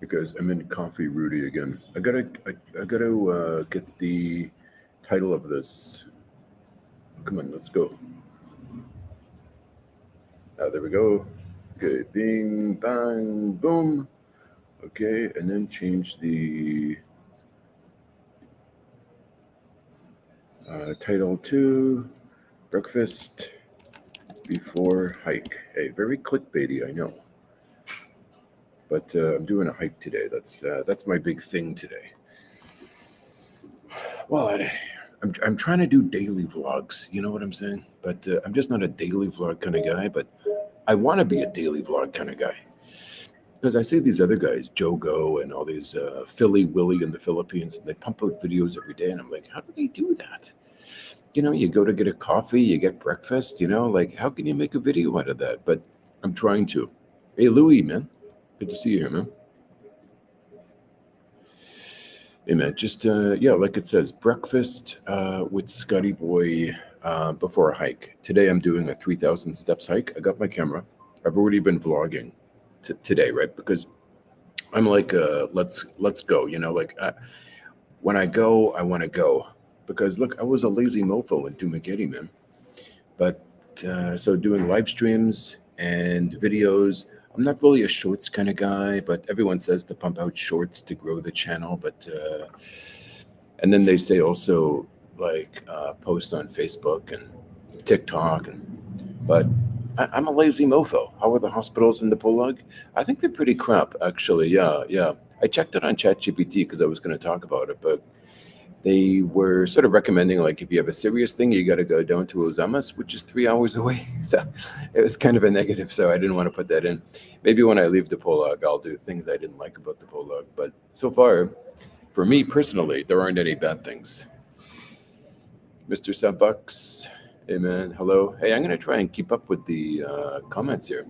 because I'm in Coffee Rudy again. I gotta get the title of this. Come on, let's go. There we go. Okay, bing, bang, boom. Okay, and then change the title to breakfast before hike. Hey, very clickbaity, I know, but I'm doing a hike today. That's my big thing today. Well, I'm trying to do daily vlogs. You know what I'm saying? But I'm just not a daily vlog kind of guy. But I want to be a daily vlog kind of guy because I see these other guys, Joe Go and all these Philly Willy in the Philippines, and they pump out videos every day, and I'm like, how do they do that? You go to get a coffee, you get breakfast. Like how can you make a video out of that? But I'm trying to. Hey, Louie, man, good to see you here, man. Hey man, just yeah, like it says, breakfast with Scotty Boy before a hike. Today I'm doing a 3,000 steps hike. I got my camera. I've already been vlogging today, right? Because I'm like, let's go. Like when I go, I want to go. Because look, I was a lazy mofo in Dumaguete, man. But so doing live streams and videos. I'm not really a shorts kind of guy, but everyone says to pump out shorts to grow the channel. But and then they say also like post on Facebook and TikTok, but I'm a lazy mofo. How are the hospitals in the Pulag? I think they're pretty crap, actually. Yeah, yeah. I checked it on ChatGPT because I was going to talk about it, but they were sort of recommending like if you have a serious thing, you got to go down to Ozamas, which is 3 hours away. So it was kind of a negative. So I didn't want to put that in. Maybe when I leave the Pulag, I'll do things I didn't like about the Pulag. But so far, for me personally, there aren't any bad things. Mr. Subbucks, hey man, hello. Hey, I'm gonna try and keep up with the comments here.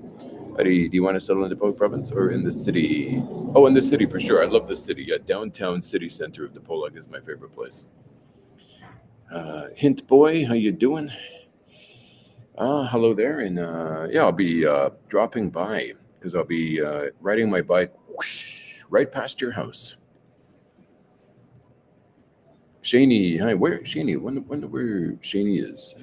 Do you want to settle in the Pulag province or in the city? Oh, in the city for sure. I love the city. Yeah, downtown city center of the Pulag is my favorite place. Hint boy, how you doing? Hello there, and yeah, I'll be dropping by because I'll be riding my bike whoosh, right past your house. Shaney, hi, where Shaney? Wonder where Shaney is.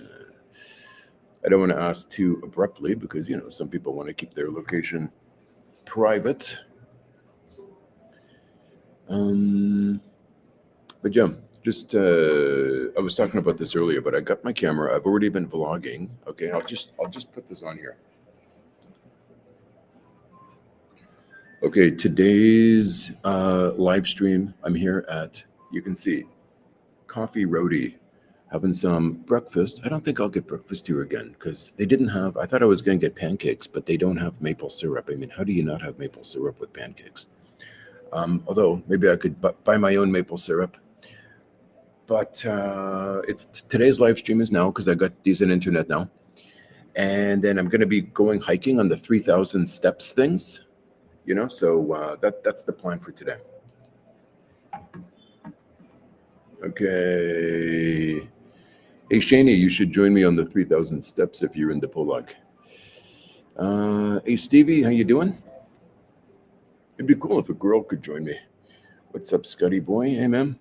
I don't want to ask too abruptly because some people want to keep their location private. But yeah, just I was talking about this earlier, but I got my camera. I've already been vlogging. Okay, I'll just put this on here. Okay, today's live stream. I'm here at, you can see, Coffee Roadie, having some breakfast. I don't think I'll get breakfast here again because they didn't have. I thought I was going to get pancakes, but they don't have maple syrup. I mean, how do you not have maple syrup with pancakes? Although maybe I could buy my own maple syrup. But it's today's live stream is now because I got decent internet now, and then I'm going to be going hiking on the 3,000 steps things. So that's the plan for today. Okay. Hey, Shani, you should join me on the 3,000 steps if you're in the Pulag. Hey, Stevie, how you doing? It'd be cool if a girl could join me. What's up, Scotty boy? Hey, man.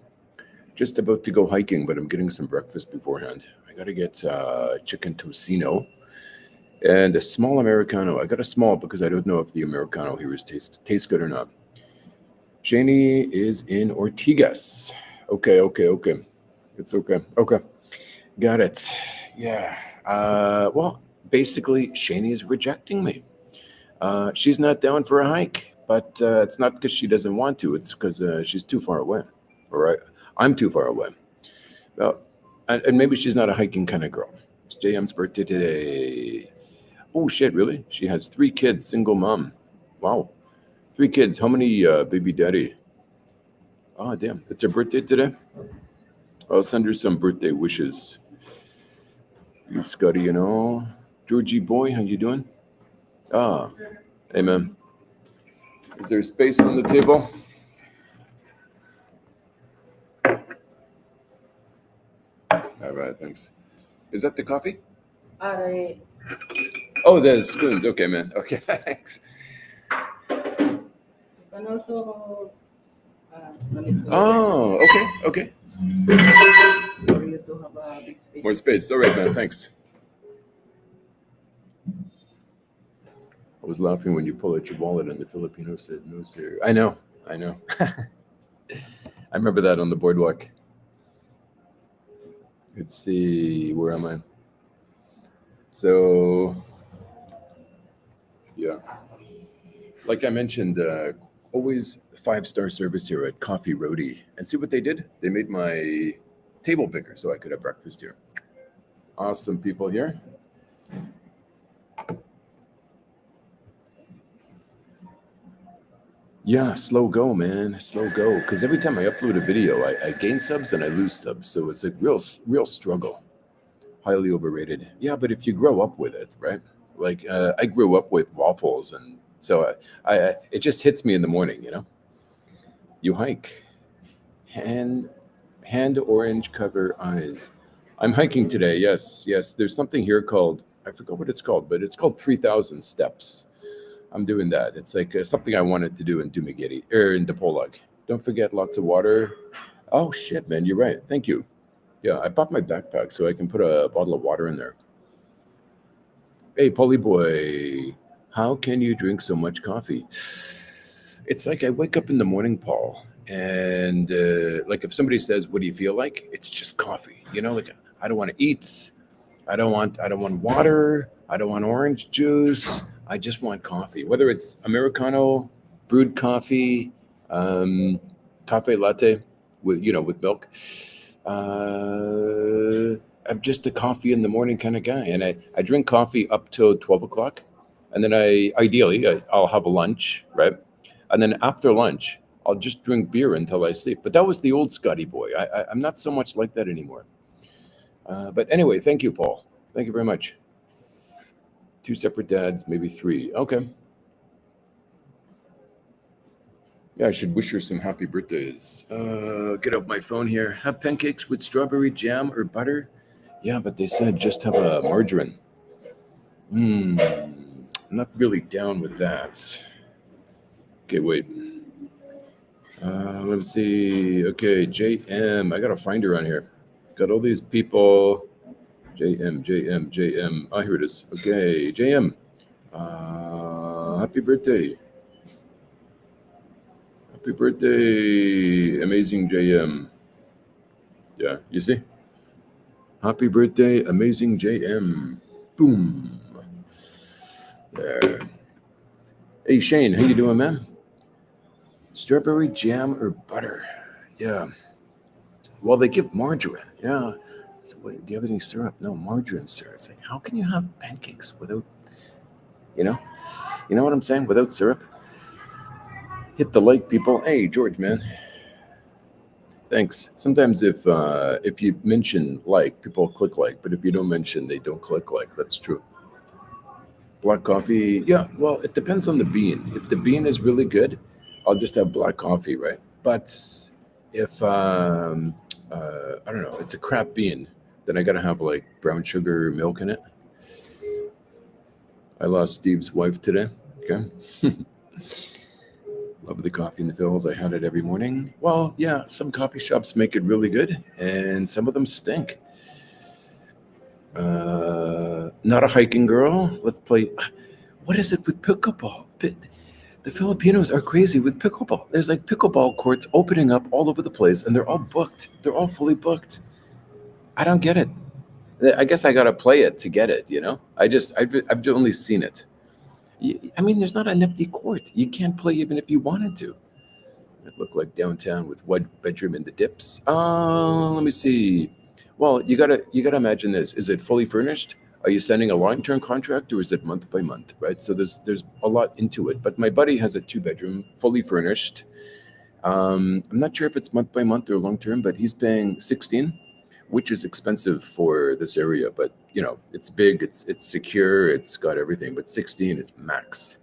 Just about to go hiking, but I'm getting some breakfast beforehand. I got to get chicken tocino and a small Americano. I got a small because I don't know if the Americano here tastes good or not. Shani is in Ortigas. Okay. It's okay. Okay. Got it. Yeah. Well, basically, Shani is rejecting me. She's not down for a hike, but it's not because she doesn't want to. It's because she's too far away. All right. I'm too far away. Well, and maybe she's not a hiking kind of girl. It's JM's birthday today. Oh, shit, really? She has 3 kids, single mom. Wow. 3 kids. How many baby daddy? Oh, damn. It's her birthday today? I'll send her some birthday wishes. You Scotty, Georgie boy, how you doing? Ah, hey, man. Is there space on the table? All right, thanks. Is that the coffee? Oh, there's spoons. Okay, man. Okay, thanks. And also, no need to Oh, reverse okay. it for you to have a big space. More space. All right, man. Thanks. I was laughing when you pull out your wallet and the Filipino said, "No, sir." I know. I remember that on the boardwalk. Let's see. Where am I? So, yeah. Like I mentioned, always 5-star service here at Coffee Roadie. And see what they did? They made my table bigger so I could have breakfast here. Awesome people here. Yeah, slow go, man. Slow go. Because every time I upload a video, I gain subs and I lose subs. So it's a real struggle. Highly overrated. Yeah, but if you grow up with it, right? Like I grew up with waffles, and so it just hits me in the morning. You hike, hand orange cover eyes. I'm hiking today. Yes. There's something here called, I forgot what it's called, but it's called 3,000 steps. I'm doing that. It's like something I wanted to do in Dumaguete or in Dipolog. Don't forget lots of water. Oh shit, man, you're right. Thank you. Yeah, I bought my backpack so I can put a bottle of water in there. Hey, Polly boy, how can you drink so much coffee? It's like I wake up in the morning, Paul, and like if somebody says, "What do you feel like?" It's just coffee. Like I don't want to eat. I don't want water. I don't want orange juice. I just want coffee. Whether it's Americano, brewed coffee, um, cafe latte with milk. I'm just a coffee in the morning kind of guy, and I drink coffee up till 12 o'clock, and then I'll have a lunch, right, and then after lunch I'll just drink beer until I sleep. But that was the old Scotty boy. I'm not so much like that anymore. But anyway, thank you, Paul. Thank you very much. 2 separate dads, maybe 3. Okay. Yeah, I should wish her some happy birthdays. Get out my phone here. Have pancakes with strawberry jam or butter? Yeah, but they said just have a margarine. I'm not really down with that. Okay, wait. Let me see. Okay, JM. I gotta find her on here. Got all these people. JM. Ah, here it is. Okay, JM. Happy birthday. Happy birthday, amazing JM. Yeah, you see? Happy birthday, amazing JM. Boom. There. Hey, Shane, how you doing, man? Strawberry jam or butter? Yeah. Well, they give margarine. Yeah. So, what, do you have any syrup? No, margarine syrup. It's like, how can you have pancakes without, you know? You know what I'm saying? Without syrup? Hit the like, people. Hey, George, man. Thanks. Sometimes if you mention like, people click like, but if you don't mention, they don't click like. That's true. Black coffee, yeah. Well, it depends on the bean. If the bean is really good, I'll just have black coffee, right? But if I don't know, it's a crap bean, then I gotta have like brown sugar milk in it. I lost Steve's wife today. Okay. Love the coffee in the fills. I had it every morning. Well, yeah, some coffee shops make it really good, and some of them stink. Not a hiking girl. Let's play. What is it with pickleball? The Filipinos are crazy with pickleball. There's like pickleball courts opening up all over the place, and they're all booked. They're all fully booked. I don't get it. I guess I gotta play it to get it. I've only seen it. I mean, there's not an empty court. You can't play even if you wanted to. It looked like downtown with one bedroom in the dips. Let me see. Well, you gotta imagine this. Is it fully furnished? Are you signing a long-term contract or is it month by month? Right. So there's a lot into it. But my buddy has a 2 bedroom, fully furnished. I'm not sure if it's month by month or long term, but he's paying 16, which is expensive for this area. But it's big, it's secure, it's got everything. But 16 is max.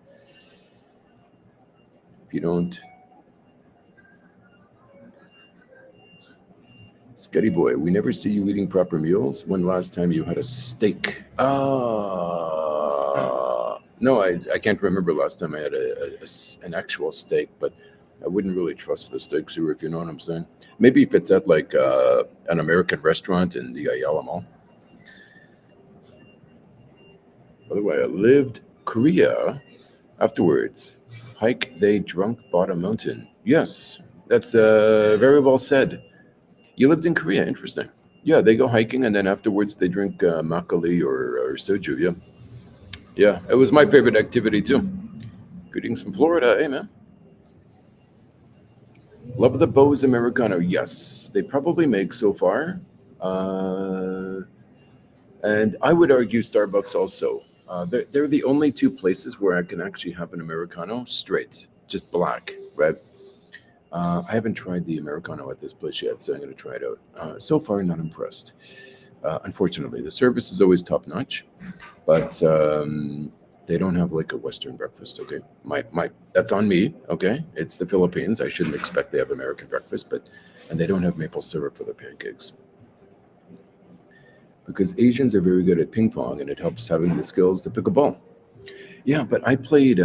If you don't, Scuddy boy, we never see you eating proper meals. When last time you had a steak? No, I can't remember last time I had an actual steak, but I wouldn't really trust the steak sewer, if you know what I'm saying. Maybe if it's at like an American restaurant in the Ayala Mall. By the way, I lived Korea afterwards. Hike they drunk bottom mountain. Yes, that's very well said. You lived in Korea, interesting. Yeah, they go hiking and then afterwards they drink makgeolli or soju. Yeah, yeah, it was my favorite activity too. Greetings from Florida, hey man. Love the Bose Americano. Yes, they probably make so far. Uh, and I would argue Starbucks also. They're the only two places where I can actually have an Americano straight, just black, right? I haven't tried the Americano at this place yet, so I'm going to try it out. So far, not impressed. Unfortunately, the service is always top notch, but they don't have like a Western breakfast. Okay, my that's on me. Okay, it's the Philippines. I shouldn't expect they have American breakfast, but and they don't have maple syrup for their pancakes because Asians are very good at ping pong, and it helps having the skills to pick a ball. Yeah, but I played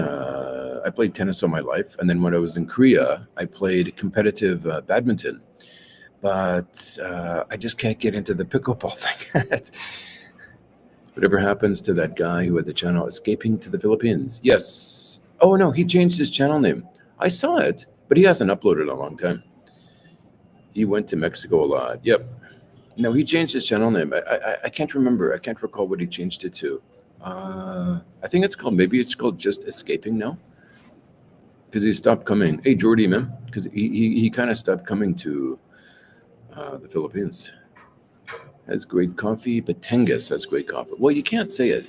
tennis all my life, and then when I was in Korea, I played competitive badminton. But I just can't get into the pickleball thing. Whatever happens to that guy who had the channel Escaping to the Philippines? Yes. Oh no, he changed his channel name. I saw it, but he hasn't uploaded in a long time. He went to Mexico a lot. Yep. No, he changed his channel name. I can't remember. I can't recall what he changed it to. I think maybe it's called just Escaping now. Because he stopped coming. Hey, Jordy, man. Because he kind of stopped coming to the Philippines. Has great coffee. Batangas has great coffee. Well, you can't say it.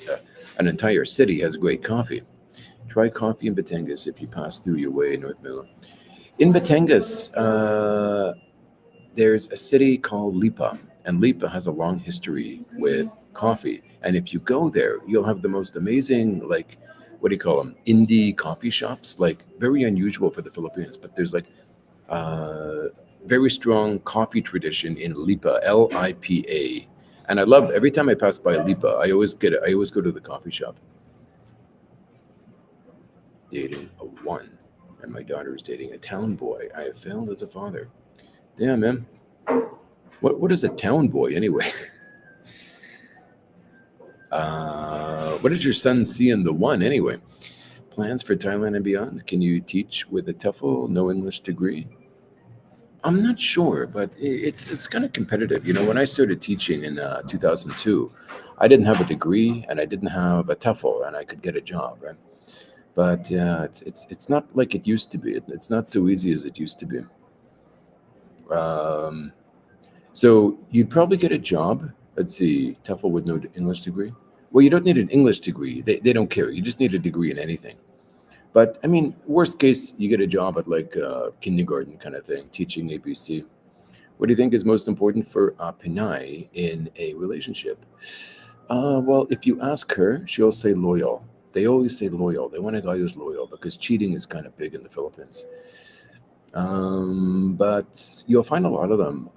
An entire city has great coffee. Try coffee in Batangas if you pass through your way in North Manila. In Batangas, there's a city called Lipa, and Lipa has a long history with coffee. And if you go there, you'll have the most amazing, like, what do you call them? Indie coffee shops, like very unusual for the Philippines. But there's like uh, very strong coffee tradition in Lipa, Lipa. And I love every time I pass by Lipa, I always go to the coffee shop. Dating a one, and my daughter is dating a town boy. I have failed as a father. Damn, man. What is a town boy anyway? What did your son see in the one anyway? Plans for Thailand and beyond? Can you teach with a TOEFL, no English degree? I'm not sure, but it's kind of competitive. You know, when I started teaching in 2002, I didn't have a degree and I didn't have a TOEFL, and I could get a job, right? But it's not like it used to be. It's not so easy as it used to be. Um, so you'd probably get a job. Let's see, TOEFL with no English degree. Well, you don't need an English degree. They don't care. You just need a degree in anything. But I mean, worst case, you get a job at like kindergarten kind of thing, teaching ABC. What do you think is most important for a Pinay in a relationship? Well, if you ask her, she'll say loyal. They always say loyal. They want a guy who's loyal because cheating is kind of big in the Philippines. But you'll find a lot of them.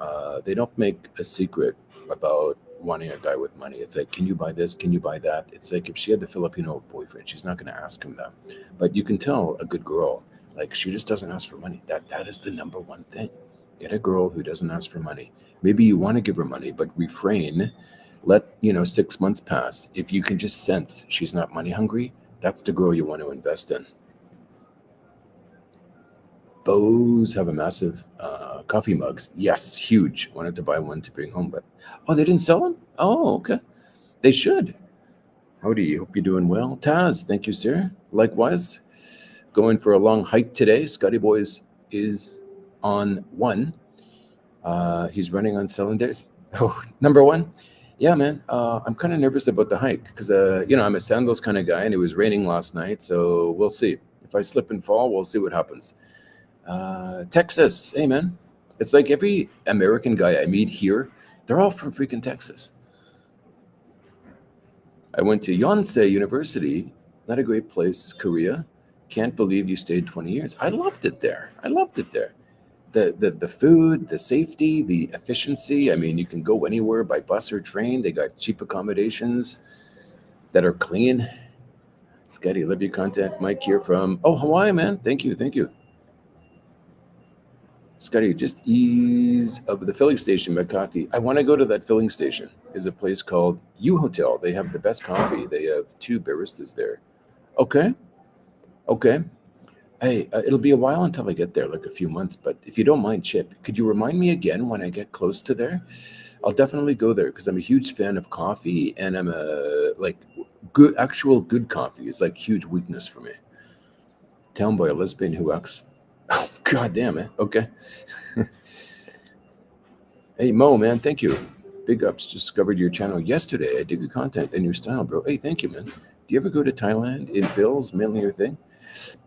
They don't make a secret about wanting a guy with money. It's like, can you buy this? Can you buy that? It's like if she had the Filipino boyfriend, she's not going to ask him that. But you can tell a good girl, like she just doesn't ask for money. That is the number one thing. Get a girl who doesn't ask for money. Maybe you want to give her money, but refrain. Let 6 months pass. If you can just sense she's not money hungry, that's the girl you want to invest in. Bose have a massive coffee mugs. Yes, huge. Wanted to buy one to bring home, but they didn't sell them. Oh, okay. They should. Howdy. Hope you're doing well. Taz, thank you, sir. Likewise. Going for a long hike today. Scotty Boys is on one. He's running on cylinders. Oh, number one. Yeah, man. I'm kind of nervous about the hike because I'm a sandals kind of guy, and it was raining last night, so we'll see. If I slip and fall, we'll see what happens. Texas, hey man, it's like every American guy I meet here, they're all from freaking Texas. I went to Yonsei University, not a great place, Korea. Can't believe you stayed 20 years. I loved it there. The food, the safety, the efficiency. I mean, you can go anywhere by bus or train. They got cheap accommodations that are clean. Scotty, love your content. Mike here from Hawaii, man. Thank you, thank you. Scotty, just ease of the filling station, Makati. I want to go to that filling station. There's a place called U Hotel. They have the best coffee. They have 2 baristas there. Okay, okay. Hey, it'll be a while until I get there, like a few months. But if you don't mind, Chip, could you remind me again when I get close to there? I'll definitely go there because I'm a huge fan of coffee, and I'm a like actual good coffee is like huge weakness for me. Town boy, a lesbian who acts. Oh, God damn it. Okay. Hey, Mo, man, thank you. Big ups. Discovered your channel yesterday. I dig your content and your style, bro. Hey, thank you, man. Do you ever go to Thailand in Phil's, mainly your thing?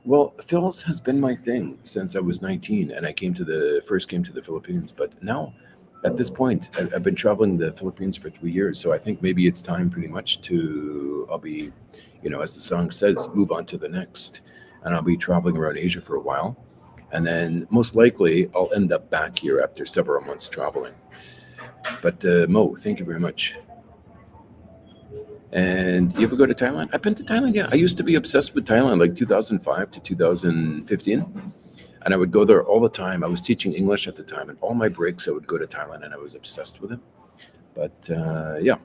Well, Phil's has been my thing since I was 19 and I first came to the Philippines. But now, at this point, I've been traveling the Philippines for 3 years. So I think maybe it's time pretty much I'll be, as the song says, move on to the next. And I'll be traveling around Asia for a while. And then most likely I'll end up back here after several months traveling. But Mo, thank you very much. And you ever go to Thailand? I've been to Thailand, yeah. I used to be obsessed with Thailand, like 2005 to 2015. And I would go there all the time. I was teaching English at the time, and all my breaks I would go to Thailand, and I was obsessed with it. But yeah,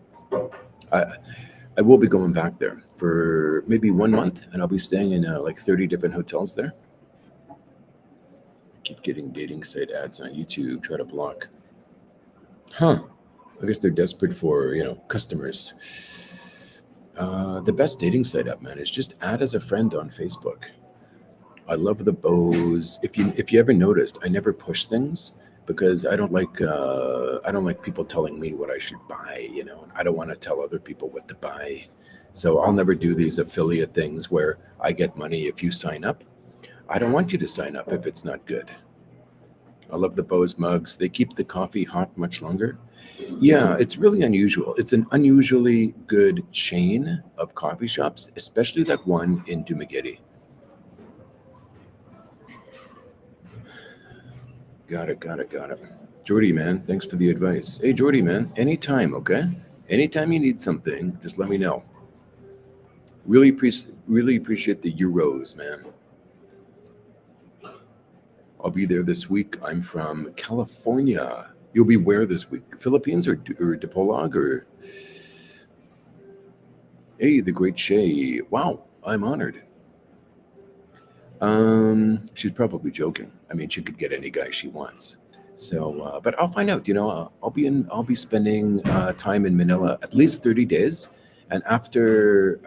I will be going back there for maybe 1 month, and I'll be staying in like 30 different hotels there. Keep getting dating site ads on YouTube. Try to block. Huh. I guess they're desperate for, customers. The best dating site app, man, is just add as a friend on Facebook. I love the bows. If you ever noticed, I never push things because I don't like people telling me what I should buy, and I don't want to tell other people what to buy. So I'll never do these affiliate things where I get money if you sign up. I don't want you to sign up if it's not good. I love the Bose mugs. They keep the coffee hot much longer. Yeah, it's really unusual. It's an unusually good chain of coffee shops, especially that one in Dumaguete. Got it. Jordy, man, thanks for the advice. Hey, Jordy, man, anytime, okay? Anytime you need something, just let me know. Really appreciate the euros, man. I'll be there this week. I'm from California. You'll be where this week? Philippines or Dipolog or? Hey, the great Shay. Wow, I'm honored. She's probably joking. I mean, she could get any guy she wants. So, but I'll find out. I'll be spending time in Manila at least 30 days. And after,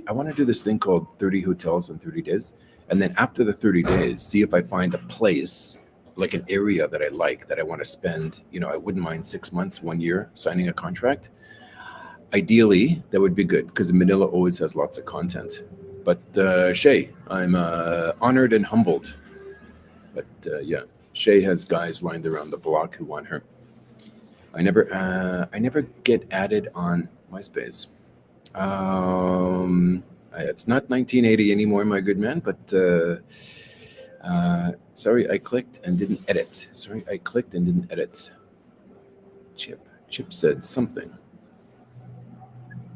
I want to do this thing called 30 hotels in 30 days. And then after the 30 days, see if I find a place, like an area that I like, that I want to spend, I wouldn't mind 6 months, 1 year signing a contract. Ideally, that would be good because Manila always has lots of content. But Shay, I'm honored and humbled. But yeah, Shay has guys lined around the block who want her. I never get added on MySpace. It's not 1980 anymore, my good man, but sorry, I clicked and didn't edit. Chip said something.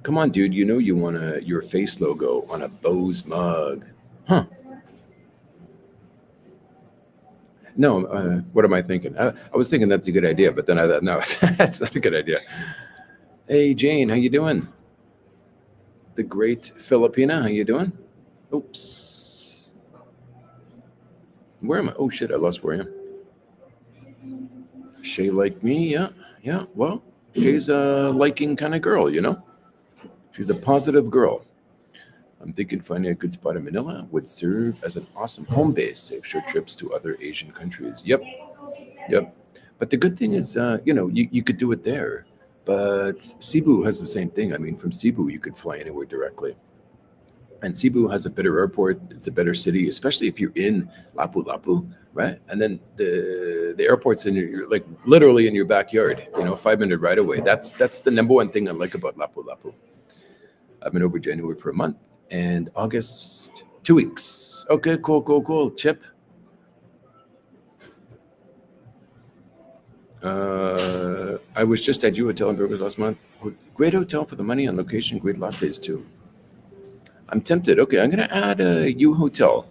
Come on, dude, you want your face logo on a Bose mug. Huh. No, what am I thinking? I was thinking that's a good idea, but then I thought, no, that's not a good idea. Hey, Jane, how you doing? The great Filipina, how you doing? Oops. Where am I? Oh, shit, I lost where I am. Shay like me, yeah. Well, Shay's a liking kind of girl, She's a positive girl. I'm thinking finding a good spot in Manila would serve as an awesome home base, save short trips to other Asian countries. Yep. But the good thing is, you could do it there. But Cebu has the same thing. I mean, from Cebu, you could fly anywhere directly. And Cebu has a better airport. It's a better city, especially if you're in Lapu-Lapu, right? And then the airport's you're like literally in your backyard, 5-minute ride away. That's the number one thing I like about Lapu-Lapu. I've been over January for a month and August 2 weeks. Okay, cool. Chip. I was just at U Hotel in Burgos last month. Great hotel for the money and location. Great lattes too. I'm tempted. Okay, I'm gonna add a U Hotel.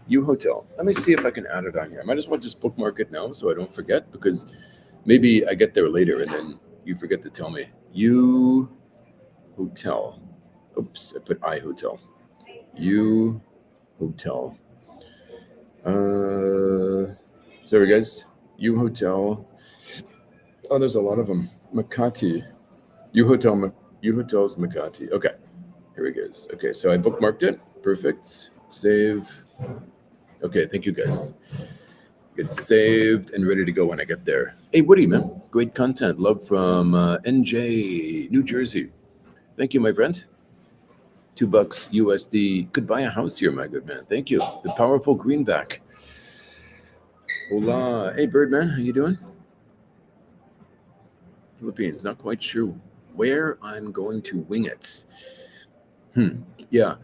U Hotel. Let me see if I can add it on here. I might as well just bookmark it now so I don't forget, because maybe I get there later and then you forget to tell me. U Hotel. Oops, I put I Hotel. U Hotel. Sorry guys. U Hotel. Oh, there's a lot of them. Makati. U Hotel. U Hotel's Makati. Okay, here it goes. Okay, so I bookmarked it. Perfect. Save. Okay, thank you guys. It's saved and ready to go when I get there. Hey, Woody, man. Great content. Love from NJ, New Jersey. Thank you, my friend. $2 USD. Could buy a house here, my good man. Thank you. The powerful greenback. Hola. Hey, Birdman. How you doing? Philippines. Not quite sure where I'm going to wing it. Yeah.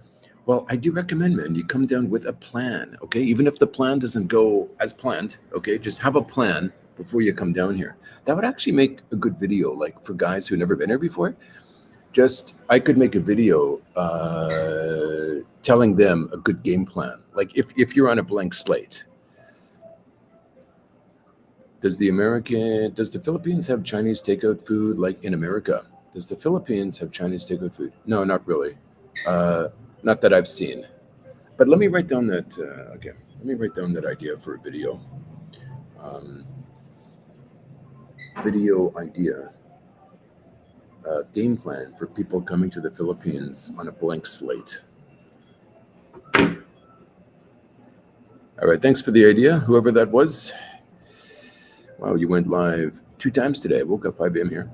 Well, I do recommend, man, you come down with a plan, okay? Even if the plan doesn't go as planned, okay? Just have a plan before you come down here. That would actually make a good video, like for guys who never been here before. Just, I could make a video telling them a good game plan. Like if you're on a blank slate. Does the Philippines have Chinese takeout food like in America? Does the Philippines have Chinese takeout food? No, not really. Not that I've seen. But let me write down that. Okay, let me write down that idea for a video. Video idea. Game plan for people coming to the Philippines on a blank slate. All right, thanks for the idea, whoever that was. Wow, you went live 2 times today. I woke up 5 a.m. here.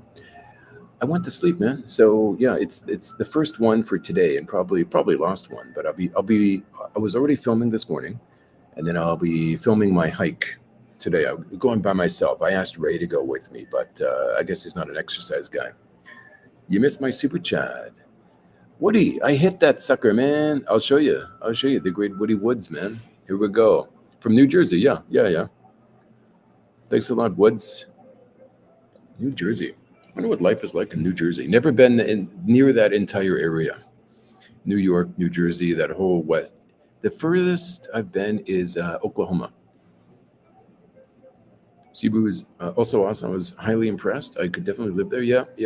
I went to sleep, man. So yeah, it's the first one for today and probably last one. But I was already filming this morning, and then I'll be filming my hike today. I'm going by myself. I asked Ray to go with me, but I guess he's not an exercise guy. You missed my super chat, Woody. I hit that sucker, man. I'll show you. The great Woody Woods, man. Here we go. From New Jersey. Yeah. Thanks a lot, Woods. New Jersey. I wonder what life is like in New Jersey. Never been near that entire area. New York, New Jersey, that whole west. The furthest I've been is Oklahoma. Cebu is also awesome. I was highly impressed. I could definitely live there. Yep.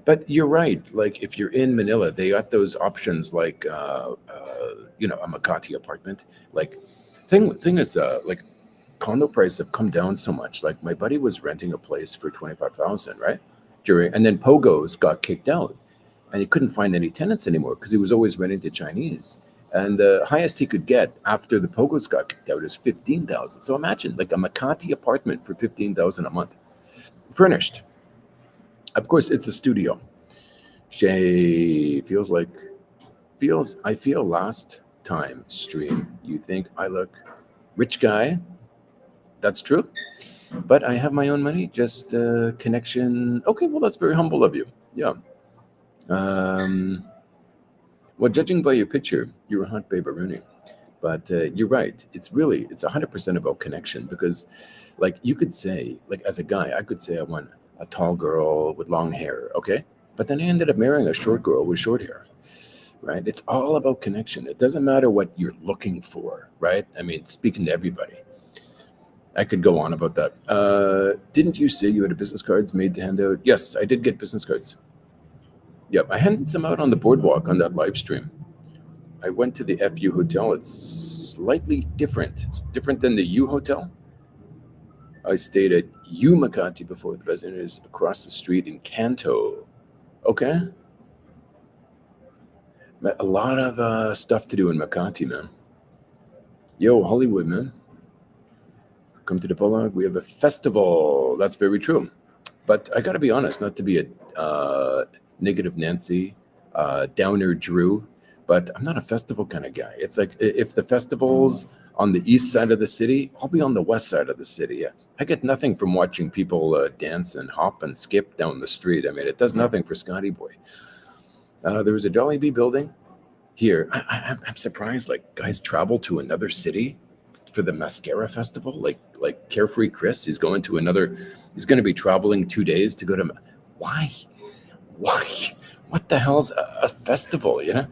But you're right. Like if you're in Manila, they got those options like, a Makati apartment. Like thing is like condo prices have come down so much. Like my buddy was renting a place for $25,000, right? And then Pogo's got kicked out, and he couldn't find any tenants anymore because he was always renting to Chinese. And the highest he could get after the Pogo's got kicked out is $15,000. So imagine like a Makati apartment for $15,000 a month, furnished. Of course, it's a studio. Shay I feel last time stream, you think I look rich guy. That's true. But I have my own money, just connection. Okay, well, that's very humble of you. Yeah. Well, judging by your picture, you're a hot babe-a-rooney. But you're right. It's 100% about connection, because like you could say, like as a guy, I could say I want a tall girl with long hair, okay? But then I ended up marrying a short girl with short hair, right? It's all about connection. It doesn't matter what you're looking for, right? I mean, speaking to everybody. I could go on about that. Didn't you say you had business cards made to hand out? Yes, I did get business cards. Yep, I handed some out on the boardwalk on that live stream. I went to the FU Hotel. It's slightly different. It's different than the U Hotel. I stayed at U Makati before. The best is across the street in Kanto. Okay. A lot of stuff to do in Makati, man. Yo, Hollywood, man. Come to the Polag, we have a festival. That's very true. But I got to be honest, not to be a negative Nancy, downer Drew, but I'm not a festival kind of guy. It's like if the festival's on the east side of the city, I'll be on the west side of the city. Yeah. I get nothing from watching people dance and hop and skip down the street. I mean, it does nothing for Scotty Boy. There was a Jollibee building here. I'm surprised, like guys travel to another city for the Mascara Festival, like Carefree Chris, he's going to be traveling 2 days to go to, why, what the hell's a festival, you know?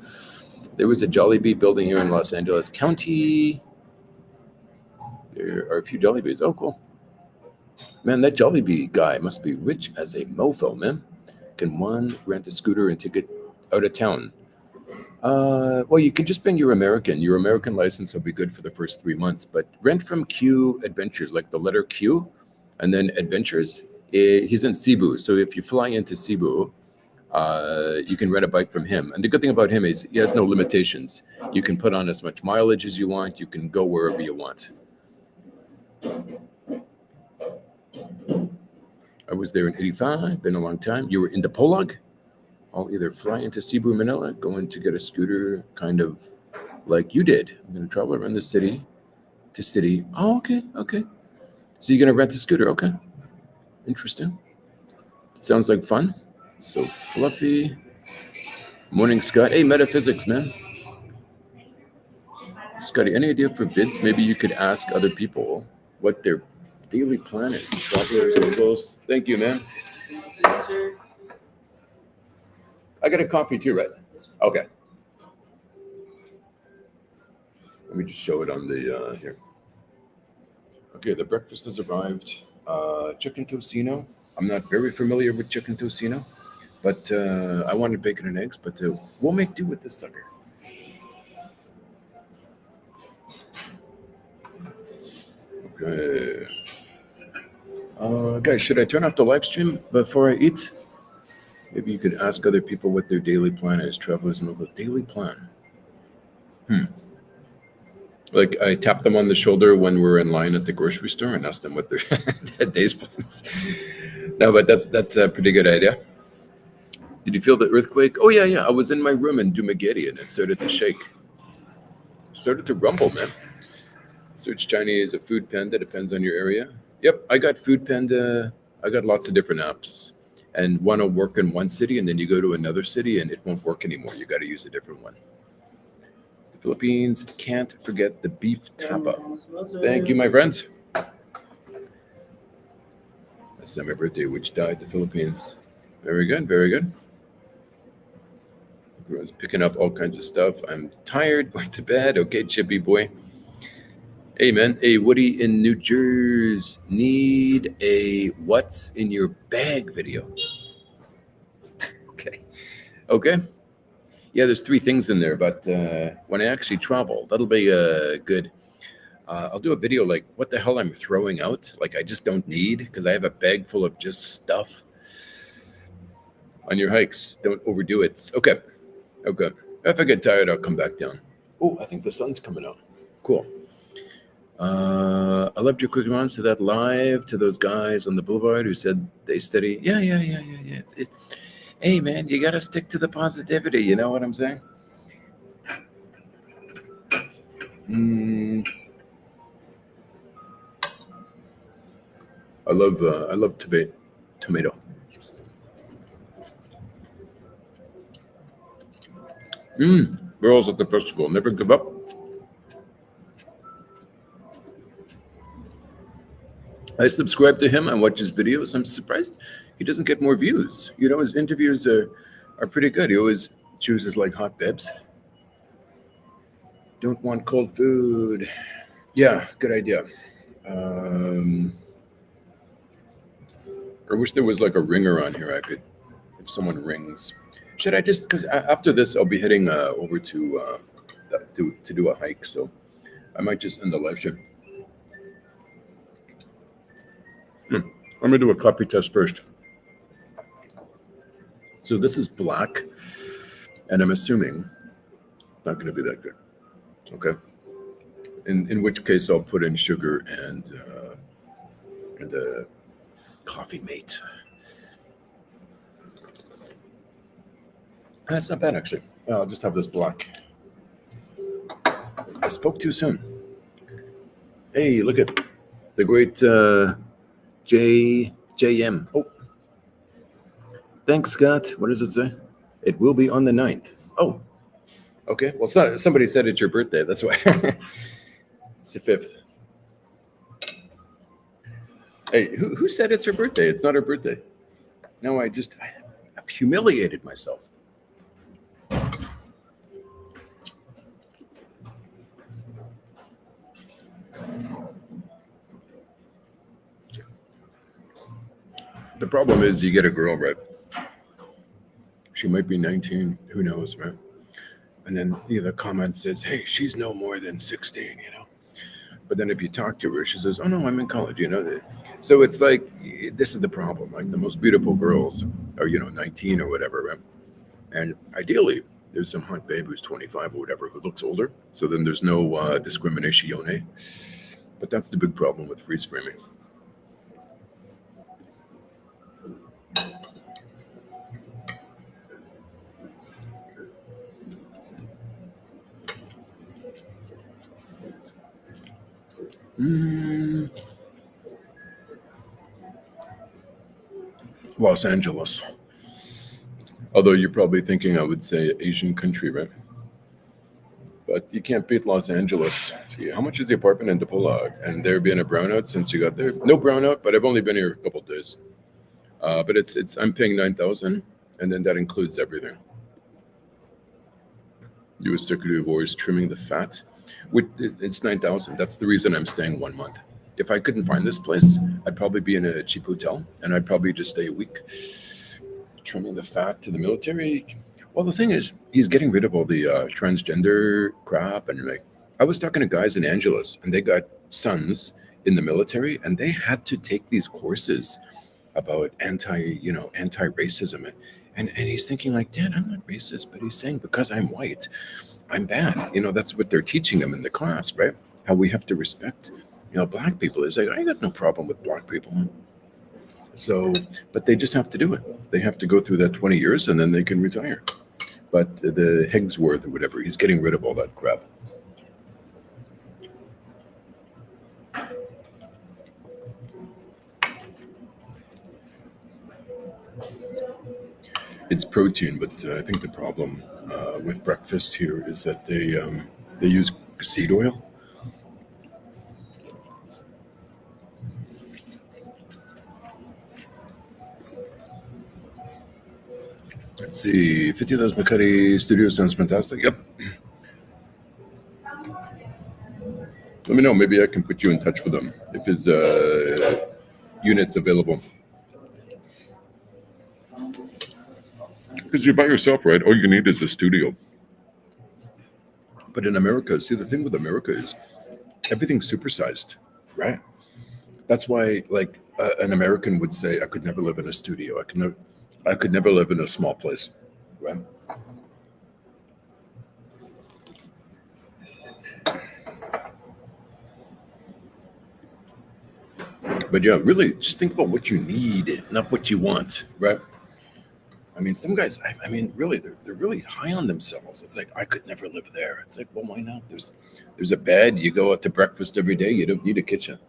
There was a Jollibee building here in Los Angeles County. There are a few Jollibees. Oh, cool. Man, that Jollibee guy must be rich as a mofo, man. Can one rent a scooter and take it out of town? Well, you can just bring your American. Your American license will be good for the first 3 months, but rent from Q Adventures, like the letter Q, and then Adventures. He's in Cebu, so if you fly into Cebu, you can rent a bike from him. And the good thing about him is he has no limitations. You can put on as much mileage as you want. You can go wherever you want. I was there in 85, been a long time. You were in the Polog? I'll either fly into Cebu, Manila, going to get a scooter, kind of like you did. I'm going to travel around the city to city. Oh, okay. So you're going to rent a scooter. Okay. Interesting. It sounds like fun. So fluffy. Morning, Scott. Hey, metaphysics, man. Scotty, any idea for vids? Maybe you could ask other people what their daily plan is. Travelers, locals. Thank you, man. Yes, sir. I got a coffee too, right? Okay. Let me just show it on the here. Okay, the breakfast has arrived. Chicken tocino. I'm not very familiar with chicken tocino, but I wanted bacon and eggs, but we'll make do with this sucker. Okay. Guys, should I turn off the live stream before I eat? Maybe you could ask other people what their daily plan is. Travelers and local daily plan. Like I tap them on the shoulder when we're in line at the grocery store and ask them what their day's plan is. No, but that's a pretty good idea. Did you feel the earthquake? Oh yeah. I was in my room in Dumaguete and it started to shake. It started to rumble, man. Search Chinese, a Food Panda, depends on your area. Yep, I got Food Panda. I got lots of different apps. And one will work in one city, and then you go to another city, and it won't work anymore. You got to use a different one. The Philippines, can't forget the beef tapa. Thank you, my friend. That's not my birthday, which died, the Philippines. Very good, very good. I was picking up all kinds of stuff. I'm tired, going to bed. Okay, Chippy boy. Hey, man. Hey, Woody in New Jersey. Need a what's in your bag video. Okay. Yeah, there's 3 things in there, but when I actually travel, that'll be good. I'll do a video like what the hell I'm throwing out. Like I just don't need, because I have a bag full of just stuff. On your hikes, don't overdo it. Okay. If I get tired, I'll come back down. Oh, I think the sun's coming out. Cool. I loved your quick response to that live, to those guys on the boulevard who said they study. Yeah. Hey, man, you got to stick to the positivity. You know what I'm saying? I love tomato. Girls at the festival, never give up. I subscribe to him. I watch his videos. I'm surprised he doesn't get more views. You know, his interviews are pretty good. He always chooses like hot babes. Don't want cold food. Yeah, good idea. I wish there was like a ringer on here. I could, if someone rings. Should I just, because after this, I'll be heading over to do a hike. So I might just end the live stream. I'm going to do a coffee test first. So this is black, and I'm assuming it's not going to be that good. Okay. In which case, I'll put in sugar and coffee mate. That's not bad, actually. I'll just have this black. I spoke too soon. Hey, look at the great JM. Oh, thanks, Scott. What does it say? It will be on the 9th. Oh, okay. Well, somebody said it's your birthday. That's why. It's the 5th. Hey, who said it's her birthday? It's not her birthday. No, I've humiliated myself. The problem is you get a girl, right? She might be 19, who knows, right? And then the comment says, hey, she's no more than 16. But then if you talk to her, she says, oh no, I'm in college. So it's like, this is the problem. Like the most beautiful girls are, 19 or whatever, right? And ideally, there's some hot babe who's 25 or whatever who looks older. So then there's no discrimination. But that's the big problem with freeze framing. Los Angeles. Although you're probably thinking I would say Asian country, right? But you can't beat Los Angeles. Gee, how much is the apartment in DePola? And there been a brownout since you got there? No brownout, but I've only been here a couple of days. But it's I'm paying $9,000, and then that includes everything. U.S. Secretary of War is trimming the fat. It's $9,000. That's the reason I'm staying 1 month. If I couldn't find this place, I'd probably be in a cheap hotel, and I'd probably just stay a week. Trimming the fat to the military. Well, the thing is, he's getting rid of all the transgender crap, and like I was talking to guys in Angeles, and they got sons in the military, and they had to take these courses about anti-racism, and he's thinking like, Dad, I'm not racist, but he's saying because I'm white, I'm bad. That's what they're teaching them in the class, right? How we have to respect, black people. He's like, I got no problem with black people. So, but they just have to do it. They have to go through that 20 years and then they can retire. But the Hegsworth or whatever, he's getting rid of all that crap. It's protein, but I think the problem with breakfast here is that they use seed oil. Let's see, 50,000 Makati studio sounds fantastic. Yep. Let me know. Maybe I can put you in touch with him if his unit's available. Because you're by yourself, right? All you need is a studio. But in America, see, the thing with America is everything's supersized, right? That's why, like, an American would say, I could never live in a studio. I could never live in a small place, right? But yeah, really, just think about what you need, not what you want, right? I mean, some guys, I mean, really, they're really high on themselves. It's like, I could never live there. It's like, well, why not? There's a bed. You go out to breakfast every day. You don't need a kitchen.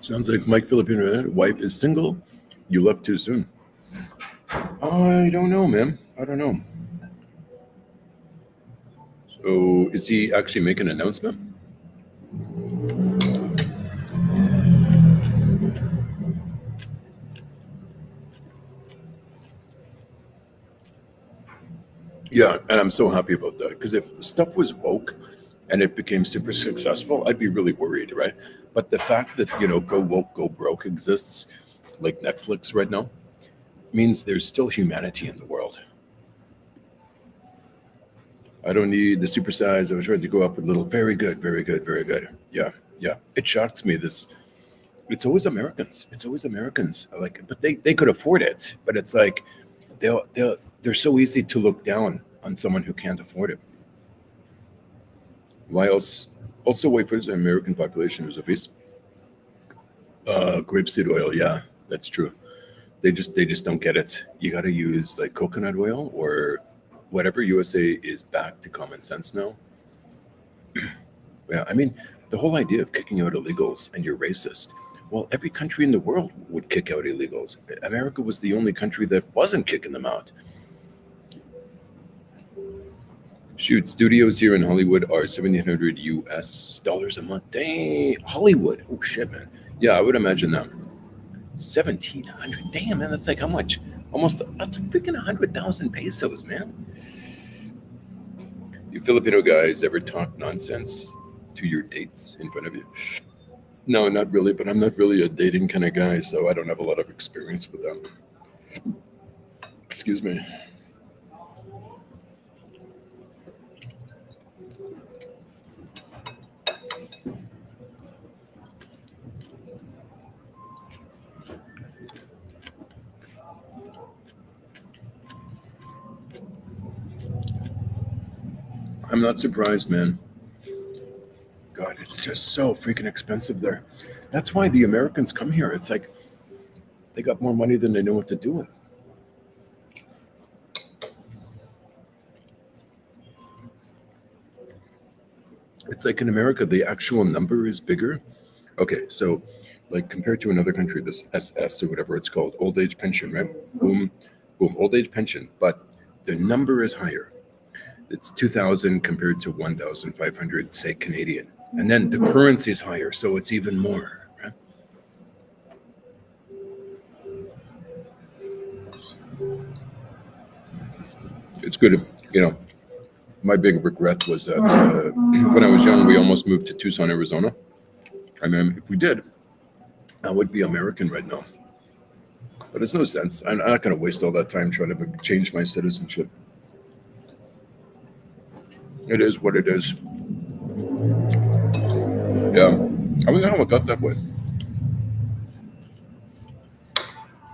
Sounds like Mike Filipino, wife is single. You left too soon. I don't know, man. I don't know. So is he actually making an announcement? Yeah, and I'm so happy about that because if stuff was woke and it became super successful, I'd be really worried, right? But the fact that, go woke, go broke exists, like Netflix right now, means there's still humanity in the world. I don't need the supersize. I was trying to go up a little. Very good, very good, very good. Yeah. It shocks me. It's always Americans. It's always Americans. But they could afford it. But it's like they're so easy to look down on someone who can't afford it. Why else? Also, wait for the American population is obese. Grapeseed oil, yeah, that's true. They just don't get it. You got to use like coconut oil or whatever. USA is back to common sense now. Yeah, I mean, the whole idea of kicking out illegals and you're racist. Well, every country in the world would kick out illegals. America was the only country that wasn't kicking them out. Shoot, studios here in Hollywood are $1,700 US a month. Dang, Hollywood. Oh shit, man. Yeah, I would imagine that. 1,700. Damn, man, that's like how much? Almost, that's like freaking 100,000 pesos, man. You Filipino guys ever talk nonsense to your dates in front of you? No, not really, but I'm not really a dating kind of guy, so I don't have a lot of experience with them. Excuse me. I'm not surprised, man. God, it's just so freaking expensive there. That's why the Americans come here. It's like they got more money than they know what to do with. It's like in America, the actual number is bigger. Okay, so like compared to another country, this SS or whatever it's called, old age pension, right? Boom, boom, old age pension, but the number is higher. It's 2,000 compared to 1,500, say Canadian, and then the currency is higher, so it's even more. Right? It's good, you know. My big regret was that when I was young, we almost moved to Tucson, Arizona. I mean, if we did, I would be American right now. But it's no sense. I'm not going to waste all that time trying to change my citizenship. It is what it is. Yeah. I wonder how it got that way.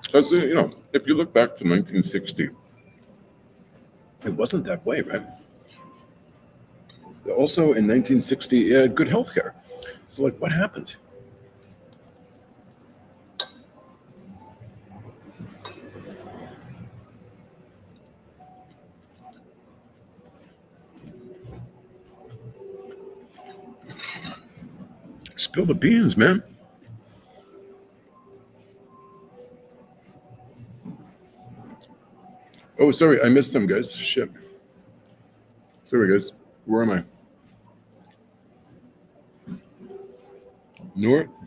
Because, you know, if you look back to 1960, it wasn't that way, right? Also in 1960, you had good health care. So, like, what happened? Spill the beans, man. Oh, sorry, I missed some, guys. Shit. Sorry, guys. Where am I?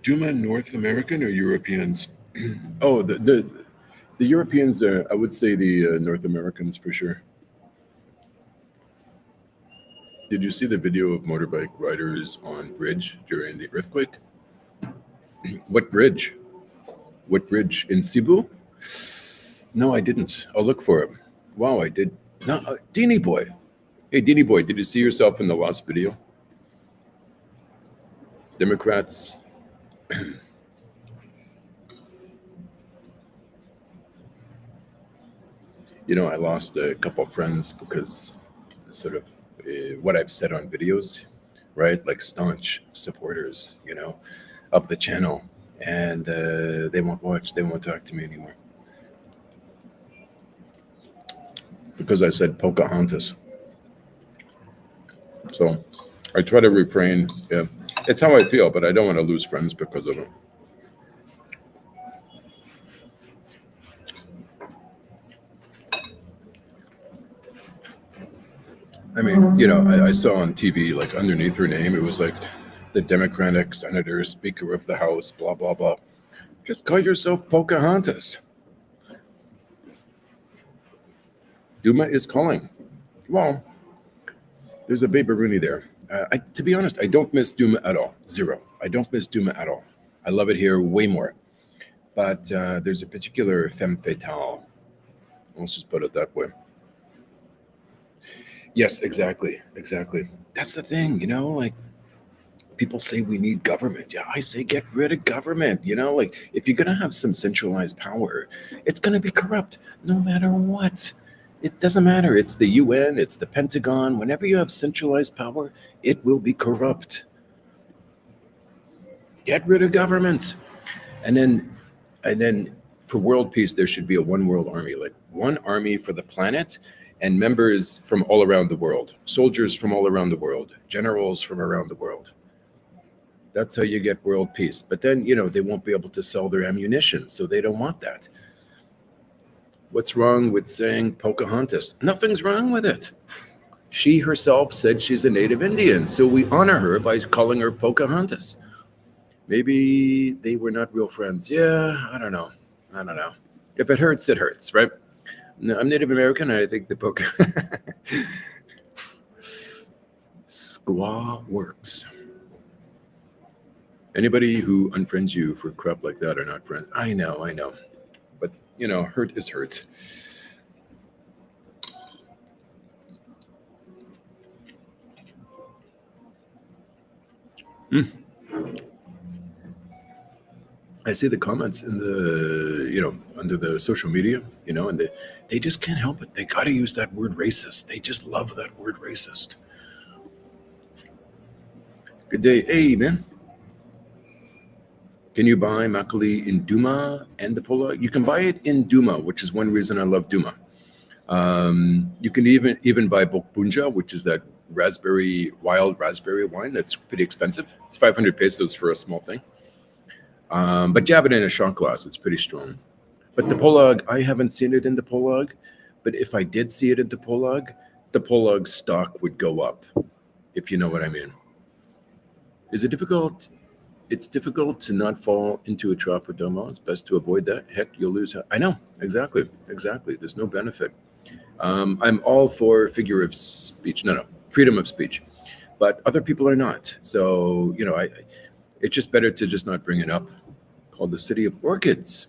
Duma North American or Europeans? Oh, the Europeans are, I would say the North Americans for sure. Did you see the video of motorbike riders on bridge during the earthquake? What bridge? What bridge? In Cebu? No, I didn't. I'll look for it. Wow, I did. No, Deanie Boy. Hey, Deanie Boy, did you see yourself in the last video? Democrats. You know, I lost a couple of friends because sort of what I've said on videos, right? Like staunch supporters, you know, of the channel. And they won't watch, they won't talk to me anymore. Because I said Pocahontas. So I try to refrain. Yeah, it's how I feel, but I don't want to lose friends because of it. I mean, you know, I saw on TV, like underneath her name, it was like the Democratic Senator, Speaker of the House, blah, blah, blah. Just call yourself Pocahontas. Duma is calling. Well, there's a Babe Rooney there. To be honest, I don't miss Duma at all. Zero. I don't miss Duma at all. I love it here way more. But there's a particular femme fatale. Let's just put it that way. Yes, exactly. Exactly. That's the thing, you know, like people say we need government. Yeah, I say get rid of government. You know, like if you're going to have some centralized power, it's going to be corrupt no matter what. It doesn't matter. It's the UN, it's the Pentagon. Whenever you have centralized power, it will be corrupt. Get rid of government. And then for world peace, there should be a one world army, like one army for the planet and members from all around the world, soldiers from all around the world, generals from around the world. That's how you get world peace. But then, you know, they won't be able to sell their ammunition, so they don't want that. What's wrong with saying Pocahontas? Nothing's wrong with it. She herself said she's a native Indian, so we honor her by calling her Pocahontas. Maybe they were not real friends. Yeah, I don't know. If it hurts, it hurts, right? No, I'm Native American, and I think the book Squaw works. Anybody who unfriends you for crap like that are not friends. I know. But, hurt is hurt. I see the comments in the, under the social media, and they just can't help it. They got to use that word racist. They just love that word racist. Good day. Hey, man. Can you buy Makgeolli in Duma and the Pola? You can buy it in Duma, which is one reason I love Duma. You can even buy Bokbunja, which is that wild raspberry wine. That's pretty expensive. It's 500 pesos for a small thing. But you have it in a shot glass. It's pretty strong. But the Polag, I haven't seen it in the Polag. But if I did see it in the Polag stock would go up, if you know what I mean. Is it difficult? It's difficult to not fall into a trap with Domo. It's best to avoid that. Heck, you'll lose. I know. Exactly. There's no benefit. I'm all for figure of speech. No, freedom of speech. But other people are not. So, it's just better to just not bring it up. Called the City of Orchids.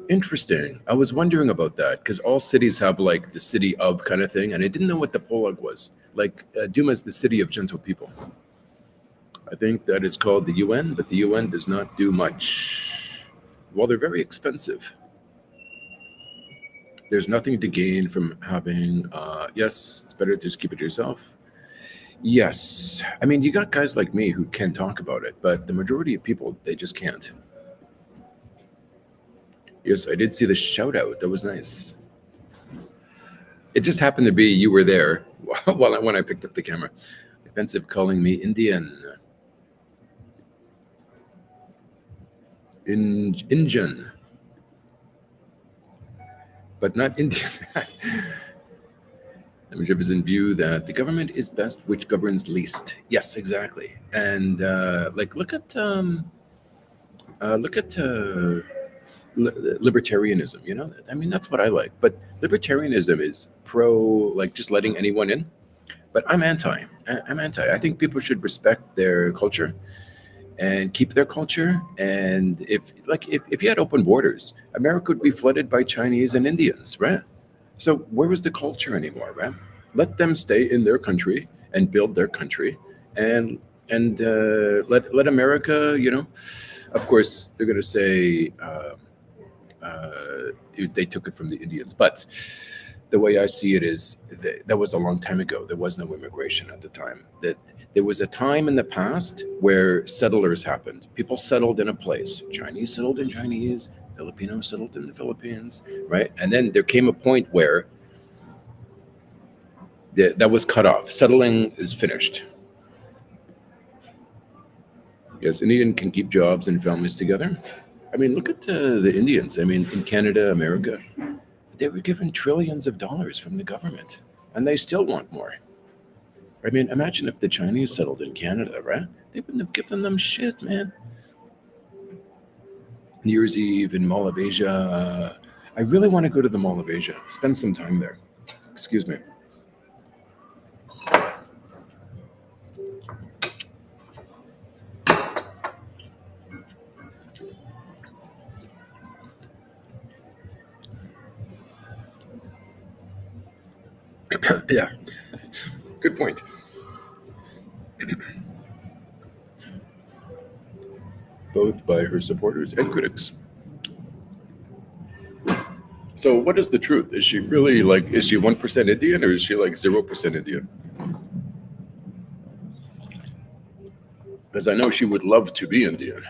Interesting. I was wondering about that because all cities have like the city of kind of thing. And I didn't know what the Polag was. Like Duma is the city of gentle people. I think that is called the UN, but the UN does not do much. Well, they're very expensive. There's nothing to gain from having, yes, it's better to just keep it to yourself. Yes. I mean, you got guys like me who can talk about it, but the majority of people, they just can't. Yes, I did see the shout out. That was nice. It just happened to be you were there when I picked up the camera. Offensive calling me Indian. Indian. But not Indian. The Jefferson view that the government is best which governs least. Yes, exactly. And look at libertarianism. I mean, that's what I like. But libertarianism is pro just letting anyone in. But I'm anti. I think people should respect their culture and keep their culture. And if you had open borders, America would be flooded by Chinese and Indians, right? So where is the culture anymore, right? Let them stay in their country and build their country, and let America, of course they're going to say they took it from the Indians, but the way I see it is that was a long time ago. There was no immigration at the time. That there was a time in the past where settlers happened. People settled in a place. Chinese settled in Chinese. Filipinos settled in the Philippines, right? And then there came a point where that was cut off. Settling is finished. Yes, Indian can keep jobs and families together. I mean, look at the Indians. I mean, in Canada, America, they were given trillions of dollars from the government, and they still want more. I mean, imagine if the Chinese settled in Canada, right? They wouldn't have given them shit, man. New Year's Eve in Mall of Asia. I really want to go to the Mall of Asia. Spend some time there. Excuse me. Yeah, good point. Both by her supporters and critics. So what is the truth? Is she really is she 1% Indian or is she 0% Indian? Because I know she would love to be Indian.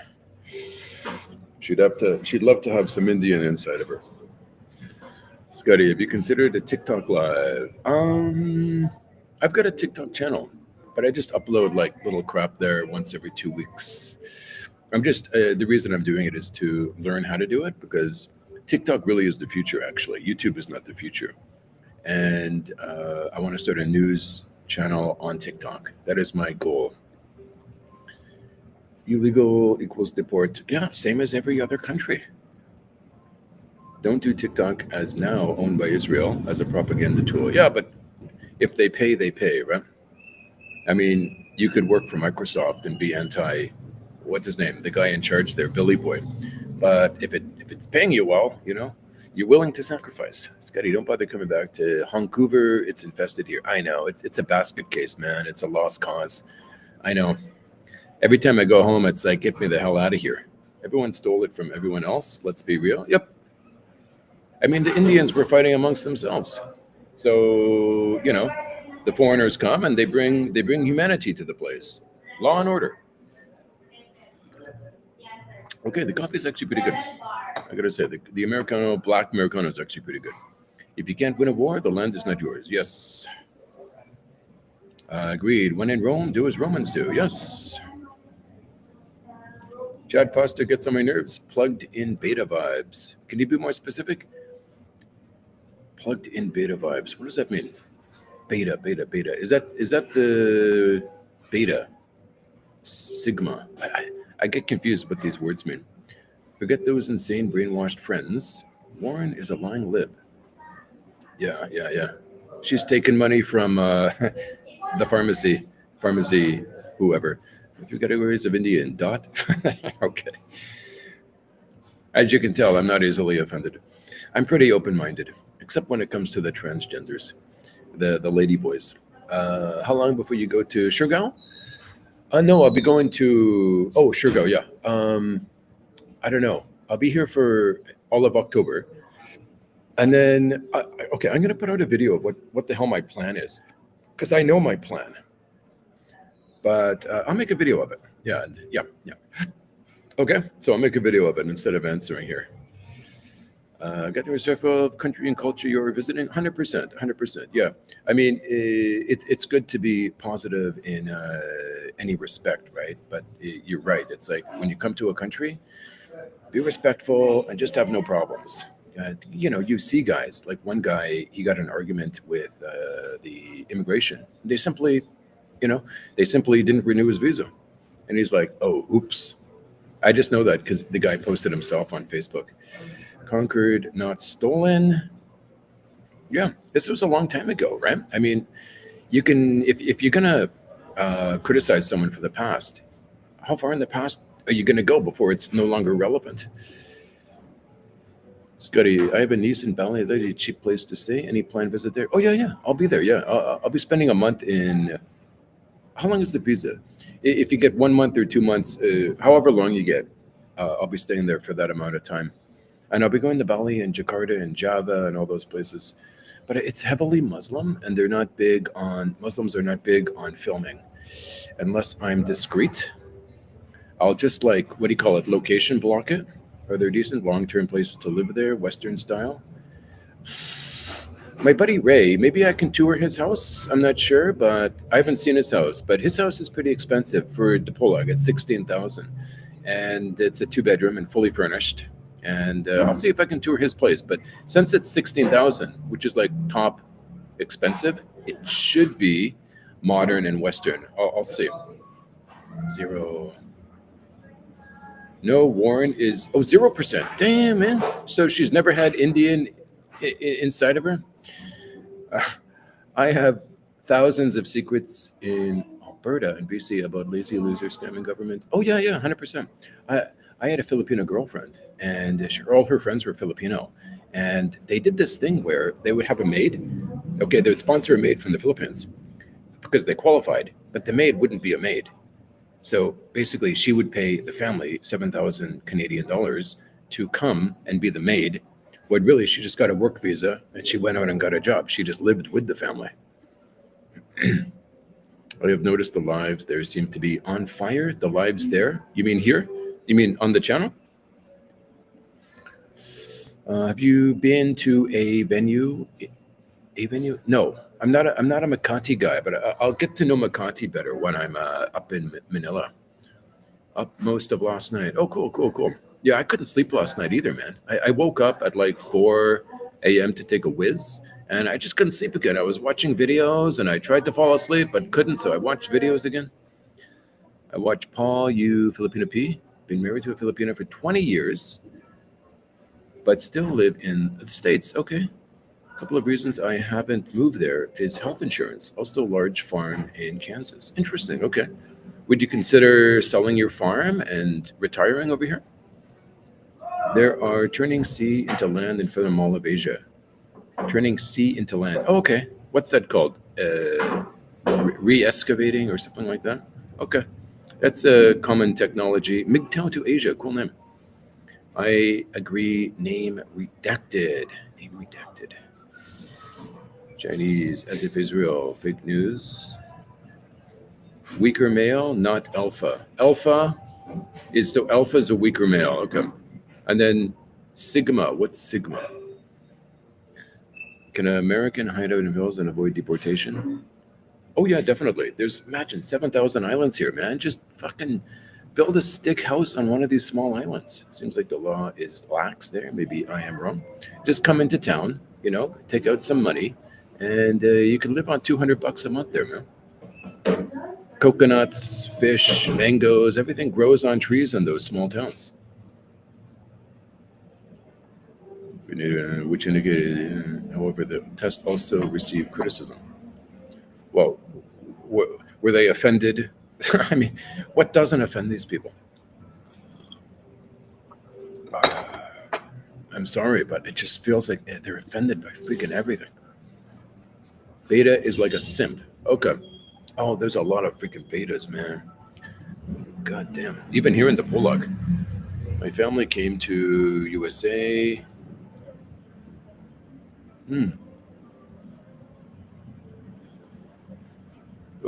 She'd love to have some Indian inside of her. Scotty, have you considered a TikTok live? I've got a TikTok channel, but I just upload little crap there once every 2 weeks. I'm just the reason I'm doing it is to learn how to do it, because TikTok really is the future. Actually, YouTube is not the future, and I want to start a news channel on TikTok. That is my goal. Illegal equals deport. Yeah, same as every other country. Don't do TikTok as now owned by Israel as a propaganda tool. Yeah, but if they pay, right? I mean, you could work for Microsoft and be anti, what's his name, the guy in charge there, Billy Boy. But if it's paying you well, you're willing to sacrifice. Scotty, don't bother coming back to Vancouver. It's infested here. I know it's a basket case, man. It's a lost cause. I know. Every time I go home, it's like, get me the hell out of here. Everyone stole it from everyone else. Let's be real. Yep. I mean, the Indians were fighting amongst themselves. So, the foreigners come and they bring humanity to the place. Law and order. Okay, the coffee is actually pretty good. I gotta say, the Americano, black Americano is actually pretty good. If you can't win a war, the land is not yours. Yes. Agreed. When in Rome, do as Romans do. Yes. Chad Foster gets on my nerves. Plugged in beta vibes. Can you be more specific? Plugged in beta vibes. What does that mean? Beta. Is that the beta? Sigma. I get confused what these words mean. Forget those insane brainwashed friends. Warren is a lying lib. Yeah. She's taking money from the pharmacy, whoever. 3 categories of Indian. Dot. Okay. As you can tell, I'm not easily offended. I'm pretty open-minded, except when it comes to the transgenders, the lady boys. How long before you go to Surigao? No, I'll be going to Surigao. Yeah. I don't know. I'll be here for all of October, and then okay, I'm gonna put out a video of what the hell my plan is, because I know my plan. But I'll make a video of it. Yeah. Okay, so I'll make a video of it instead of answering here. Get the respect of country and culture you're visiting. 100%. Yeah, I mean, it's good to be positive in any respect, right? But you're right. It's like when you come to a country, be respectful and just have no problems. You see guys like one guy. He got an argument with the immigration. They simply didn't renew his visa, and he's like, "Oh, oops." I just know that because the guy posted himself on Facebook. Conquered, not stolen. Yeah, this was a long time ago, right? I mean, you can, if you're gonna criticize someone for the past, how far in the past are you gonna go before it's no longer relevant? Scotty, I have a niece in Bali. That's a cheap place to stay. Any planned visit there? Oh yeah, I'll be there. Yeah, I'll be spending a month in. How long is the visa? If you get 1 month or 2 months, however long you get, I'll be staying there for that amount of time. And I'll be going to Bali and Jakarta and Java and all those places. But it's heavily Muslim, and Muslims are not big on filming. Unless I'm discreet, I'll just what do you call it, location block it. Are there decent long-term places to live there, Western style? My buddy Ray, maybe I can tour his house. I'm not sure, but I haven't seen his house. But his house is pretty expensive for Dipolog. It's $16,000, and it's a 2-bedroom and fully furnished. And I'll see if I can tour his place. But since it's $16,000, which is top expensive, it should be modern and Western. I'll see. 0. No, Warren is 0%. Damn, man. So she's never had Indian inside of her. I have thousands of secrets in Alberta and BC about lazy loser scamming government. Oh yeah, 100%. I had a Filipino girlfriend, and all her friends were Filipino, and they did this thing where they would have a maid. Okay, they would sponsor a maid from the Philippines because they qualified, but the maid wouldn't be a maid. So basically, she would pay the family 7,000 Canadian dollars to come and be the maid. When really she just got a work visa and she went out and got a job. She just lived with the family. I have noticed the lives there seem to be on fire. The lives there? You mean here? You mean on the channel? Have you been to a venue? No, I'm not a Makati guy, but I'll get to know Makati better when I'm up in Manila. Up most of last night. Oh, cool. Yeah, I couldn't sleep last night either, man. I woke up at 4 a.m. to take a whiz, and I just couldn't sleep again. I was watching videos, and I tried to fall asleep, but couldn't, so I watched videos again. I watched Paul Filipino P. Been married to a Filipino for 20 years. but still live in the States. Okay. A couple of reasons I haven't moved there is health insurance. Also, large farm in Kansas. Interesting. Okay. Would you consider selling your farm and retiring over here? There are turning sea into land in Southern Mall of Asia. Turning sea into land. Oh, okay. What's that called? Re-excavating or something like that? Okay. That's a common technology. MGTOW to Asia. Cool name. I agree. Name redacted. Name redacted. Chinese, as if Israel. Fake news. Weaker male, not alpha. Alpha is so alpha is a weaker male. Okay. And then sigma. What's sigma? Can an American hide out in hills and avoid deportation? Oh yeah, definitely. There's imagine 7,000 islands here, man. Just fucking build a stick house on one of these small islands. Seems like the law is lax there. Maybe I am wrong. Just come into town, take out some money, and you can live on $200 a month there, man. Coconuts, fish, mangoes, everything grows on trees in those small towns. Which indicated, however, the test also received criticism. Well, were they offended? I mean, what doesn't offend these people? I'm sorry, but it just feels like they're offended by freaking everything. Beta is like a simp. Okay. Oh, there's a lot of freaking betas, man. God damn. Even here in the Polak. My family came to USA.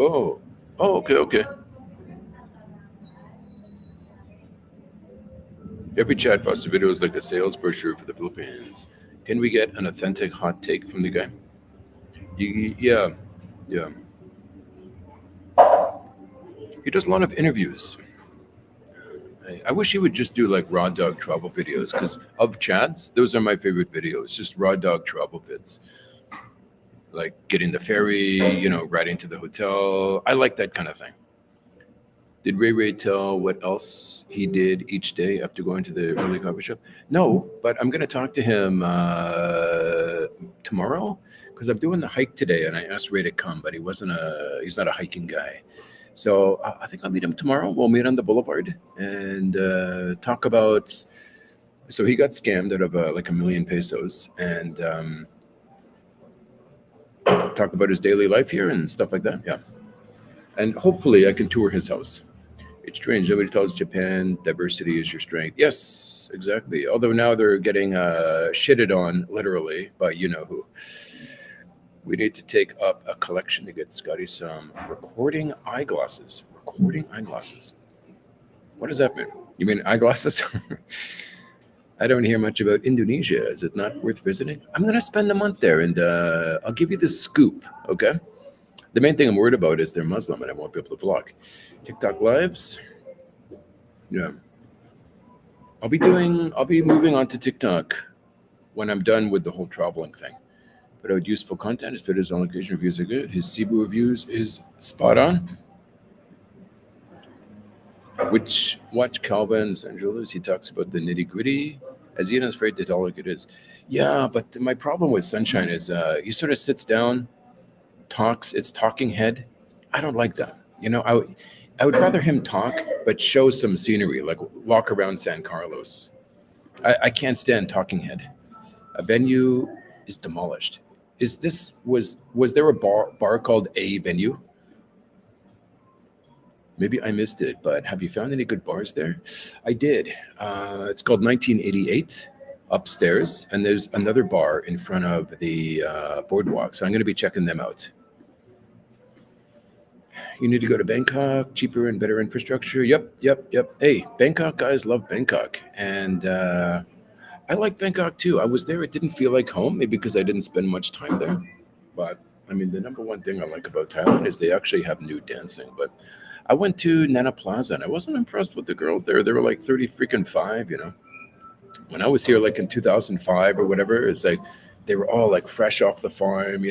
Oh, okay. Every Chad Foster video is like a sales brochure for the Philippines. Can we get an authentic hot take from the guy? Yeah. He does a lot of interviews. I wish he would just do like raw dog travel videos because of Chad's, those are my favorite videos, just raw dog travel vids. Like getting the ferry, riding to the hotel. I like that kind of thing. Did Ray tell what else he did each day after going to the early coffee shop? No, but I'm going to talk to him tomorrow because I'm doing the hike today and I asked Ray to come, but he's not a hiking guy. So I think I'll meet him tomorrow. We'll meet on the boulevard and talk about, so he got scammed out of like $1 million pesos and talk about his daily life here and stuff like that. Yeah. And hopefully I can tour his house. It's strange. Nobody tells Japan diversity is your strength. Yes, exactly. Although now they're getting shitted on literally by you know who. We need to take up a collection to get Scotty some recording eyeglasses. Recording eyeglasses. What does that mean? You mean eyeglasses? I don't hear much about Indonesia. Is it not worth visiting? I'm going to spend a month there and I'll give you the scoop, okay? The main thing I'm worried about is they're Muslim and I won't be able to vlog. TikTok lives. Yeah. I'll be moving on to TikTok when I'm done with the whole traveling thing. But out useful content, his videos on location reviews are good. His Cebu reviews is spot on. Watch Calvin Angelos. He talks about the nitty gritty. As he is afraid to tell like it is. Yeah, but my problem with Sunshine is he sort of sits down, talks. It's talking head. I don't like that. I would rather him talk, but show some scenery, like walk around San Carlos. I can't stand talking head. A venue is demolished. Was there a bar called A Venue? Maybe I missed it, but have you found any good bars there? I did. It's called 1988 upstairs, and there's another bar in front of the boardwalk, so I'm going to be checking them out. You need to go to Bangkok, cheaper and better infrastructure. Yep. Hey, Bangkok guys love Bangkok, and I like Bangkok too. I was there. It didn't feel like home, maybe because I didn't spend much time there. But I mean, the number one thing I like about Thailand is they actually have nude dancing. But I went to Nana Plaza and I wasn't impressed with the girls there. They were like 35. When I was here, like in 2005 or whatever, it's like they were all like fresh off the farm.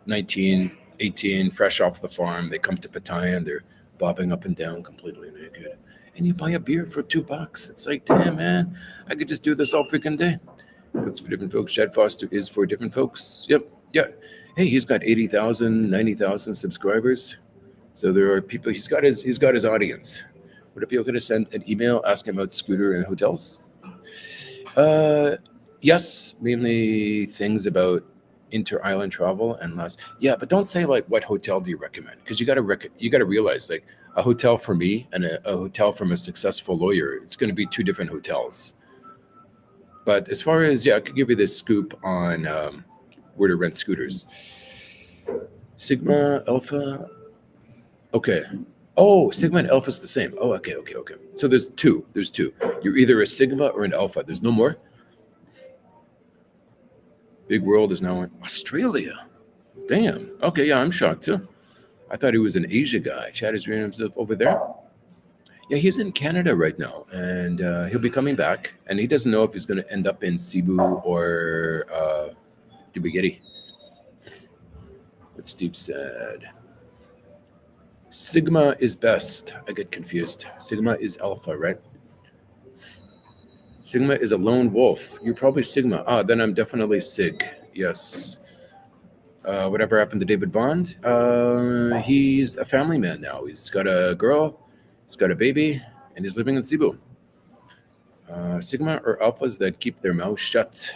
19, 18, fresh off the farm. They come to Pattaya and they're bobbing up and down completely naked. and you buy a beer for $2. It's like, damn, man, I could just do this all freaking day. It's for different folks. Chad Foster is for different folks. Yep. Yeah. Hey, he's got 80,000, 90,000 subscribers. So there are people. He's got his audience. Would it be okay to send an email asking about scooter and hotels? Yes, mainly things about inter-island travel and less. Yeah, but don't say like what hotel do you recommend, because you got to realize like a hotel for me and a hotel from a successful lawyer, it's going to be two different hotels. But as far as, yeah, I could give you this scoop on where to rent scooters. Sigma, Alpha. Okay. Oh, Sigma and Alpha is the same. Oh, okay. So there's two. You're either a Sigma or an Alpha. There's no more. Big World is now in Australia. Damn. Okay, yeah, I'm shocked too. I thought he was an Asia guy. Chad is reading himself over there. Yeah, he's in Canada right now, and he'll be coming back. And he doesn't know if he's going to end up in Cebu or Dumaguete. What Steve said. Sigma is best. I get confused. Sigma is Alpha, right? Sigma is a lone wolf. You're probably Sigma. Ah, then I'm definitely Sig. Yes. Whatever happened to David Bond? He's a family man now. He's got a girl, he's got a baby, and he's living in Cebu. Sigma or Alphas that keep their mouths shut.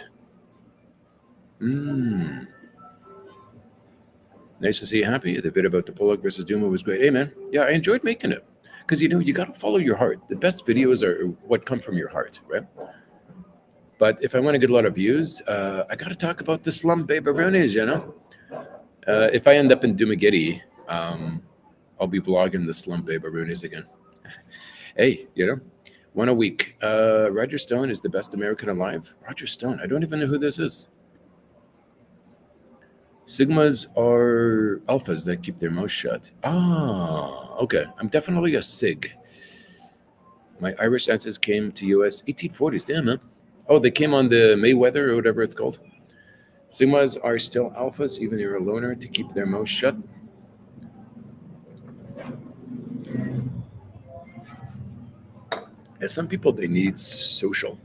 Nice to see you happy. The bit about the Pollock versus Duma was great. Hey, man. Yeah, I enjoyed making it. Because, you got to follow your heart. The best videos are what come from your heart, right? But if I want to get a lot of views, I got to talk about the slum bay baroonies, if I end up in Dumaguete, I'll be vlogging the slum bay baroonies again. Hey, one a week. Roger Stone is the best American alive. Roger Stone. I don't even know who this is. Sigmas are Alphas that keep their mouth shut. Ah, okay. I'm definitely a Sig. My Irish ancestors came to US 1840s. Damn, man. Oh, they came on the Mayweather or whatever it's called. Sigmas are still Alphas, even if you're a loner, to keep their mouth shut. And some people, they need social,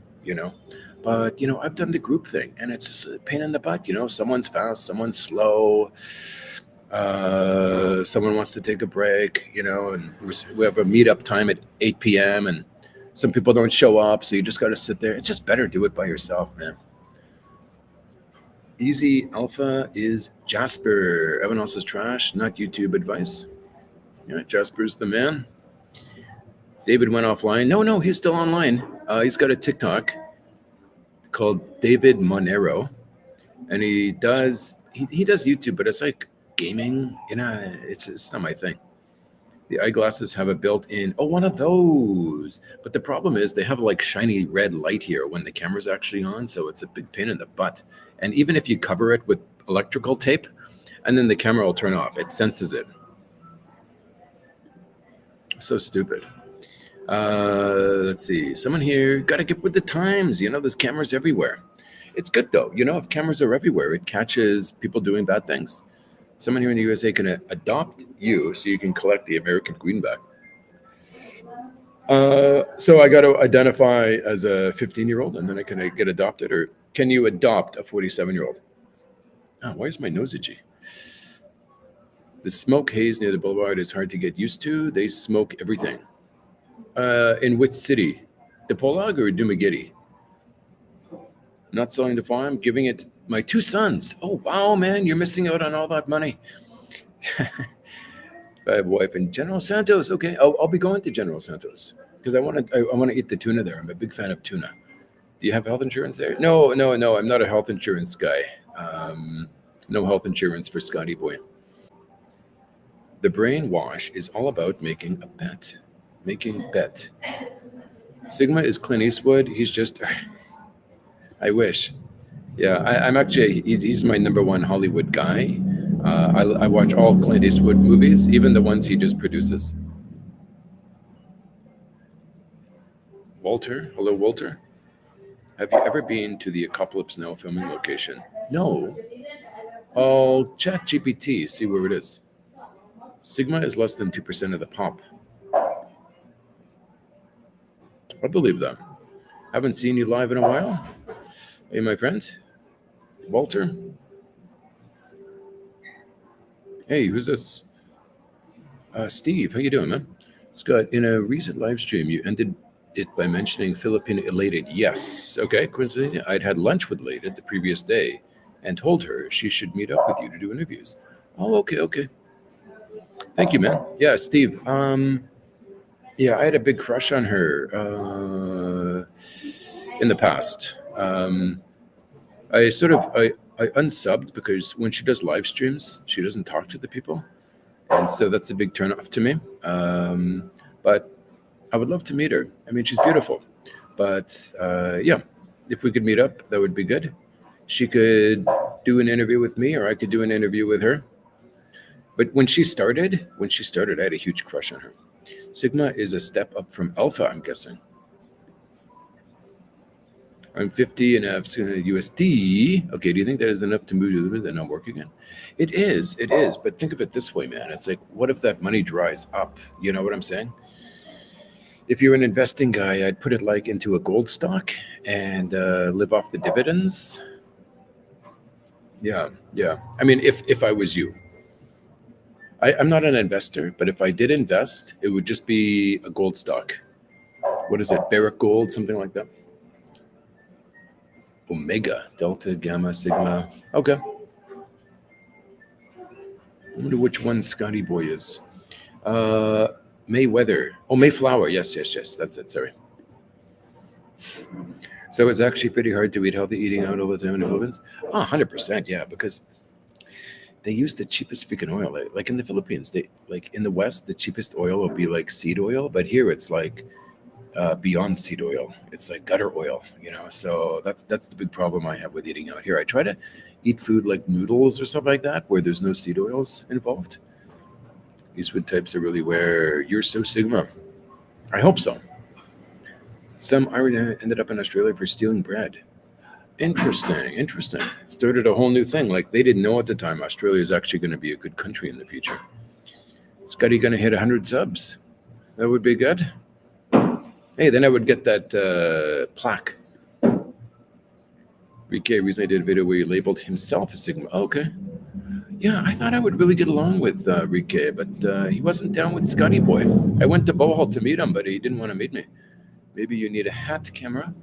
But, I've done the group thing, and it's just a pain in the butt, Someone's fast, someone's slow. Someone wants to take a break, and we have a meetup time at 8 p.m., and some people don't show up, so you just got to sit there. It's just better do it by yourself, man. Easy Alpha is Jasper. Everyone else is trash, not YouTube advice. Yeah, Jasper's the man. David went offline. No, he's still online. He's got a TikTok called David Monero, and he does YouTube, but it's like gaming. It's not my thing. The eyeglasses have a built-in, one of those. But the problem is they have like shiny red light here when the camera's actually on, so it's a big pain in the butt. And even if you cover it with electrical tape, and then the camera will turn off, it senses it. So stupid. Let's see. Someone here, got to get with the times. There's cameras everywhere. It's good though. If cameras are everywhere, it catches people doing bad things. Someone here in the USA can adopt you so you can collect the American greenback. So I got to identify as a 15-year-old and then I can get adopted, or can you adopt a 47-year-old? Oh, why is my nose itchy? The smoke haze near the boulevard is hard to get used to. They smoke everything. In which city? DePolag or Dumaguete? Not selling the farm, giving it to my two sons. Oh, wow, man, you're missing out on all that money. I have a wife in General Santos. Okay, I'll be going to General Santos because I want to eat the tuna there. I'm a big fan of tuna. Do you have health insurance there? No. I'm not a health insurance guy. No health insurance for Scotty Boy. The brainwash is all about making a bet. Sigma is Clint Eastwood. He's just... I wish. Yeah, I'm actually... He's my number one Hollywood guy. I watch all Clint Eastwood movies, even the ones he just produces. Walter? Hello, Walter. Have you ever been to the Apocalypse Now filming location? No. I'll chat GPT, see where it is. Sigma is less than 2% of the pop. I believe that. Haven't seen you live in a while. Hey, my friend, Walter. Hey, who's this? Steve. How you doing, man? Scott, in a recent live stream, you ended it by mentioning Filipino elated. Yes. Okay. Coincidentally, I'd had lunch with Elated the previous day and told her she should meet up with you to do interviews. Oh, okay, okay. Thank you, man. Yeah, Steve. Yeah, I had a big crush on her in the past. I unsubbed because when she does live streams, she doesn't talk to the people, and so that's a big turnoff to me. But I would love to meet her. I mean, she's beautiful, but yeah, if we could meet up, that would be good. She could do an interview with me, or I could do an interview with her. But when she started, I had a huge crush on her. Sigma is a step up from Alpha, I'm guessing. I'm 50 and have USD. Okay, do you think that is enough to move to the business and not work again? It is. But think of it this way, man. It's like, what if that money dries up? You know what I'm saying? If you're an investing guy, I'd put it like into a gold stock and live off the dividends. Yeah. I mean, if I was you. I'm not an investor, but if I did invest, it would just be a gold stock. What is it? Barrick Gold, something like that. Omega, Delta, Gamma, Sigma. Okay. I wonder which one Scotty Boy is. Mayweather. Oh, Mayflower. Yes. That's it. Sorry. So it's actually pretty hard to eat healthy, eating out all the time in the Philippines? Oh, 100%. Yeah, because they use the cheapest freaking oil. Like in the Philippines, like in the West, the cheapest oil will be like seed oil, but here it's like beyond seed oil. It's like gutter oil, you know. So that's the big problem I have with eating out here. I try to eat food like noodles or something like that, where there's no seed oils involved. Eastwood types are really where you're so Sigma. I hope so. Some Irish ended up in Australia for stealing bread. Interesting. Started a whole new thing. Like they didn't know at the time Australia is actually going to be a good country in the future. Scotty going to hit 100 subs. That would be good. Hey, then I would get that plaque. Rike recently did a video where he labeled himself a Sigma. Okay. Yeah, I thought I would really get along with Rike, but he wasn't down with Scotty Boy. I went to Bohol to meet him, but he didn't want to meet me. Maybe you need a hat camera.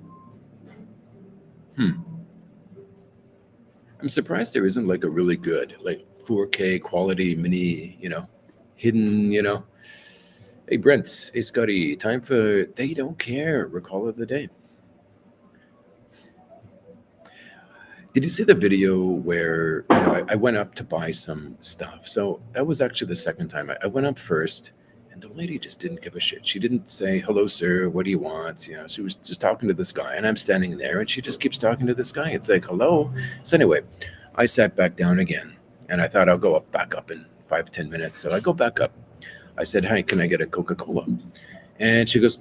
I'm surprised there isn't like a really good, like 4K quality mini, hidden, Hey, Brent. Hey, Scotty. Time for They Don't Care. Recall of the day. Did you see the video where I went up to buy some stuff? So that was actually the second time. I went up first, and the lady just didn't give a shit. She didn't say, "Hello, sir. What do you want?" She was just talking to this guy, and I'm standing there, and she just keeps talking to this guy. It's like, "Hello." So anyway, I sat back down again, and I thought I'll go back up in 5-10 minutes. So I go back up. I said, "Hi, can I get a Coca-Cola?" And she goes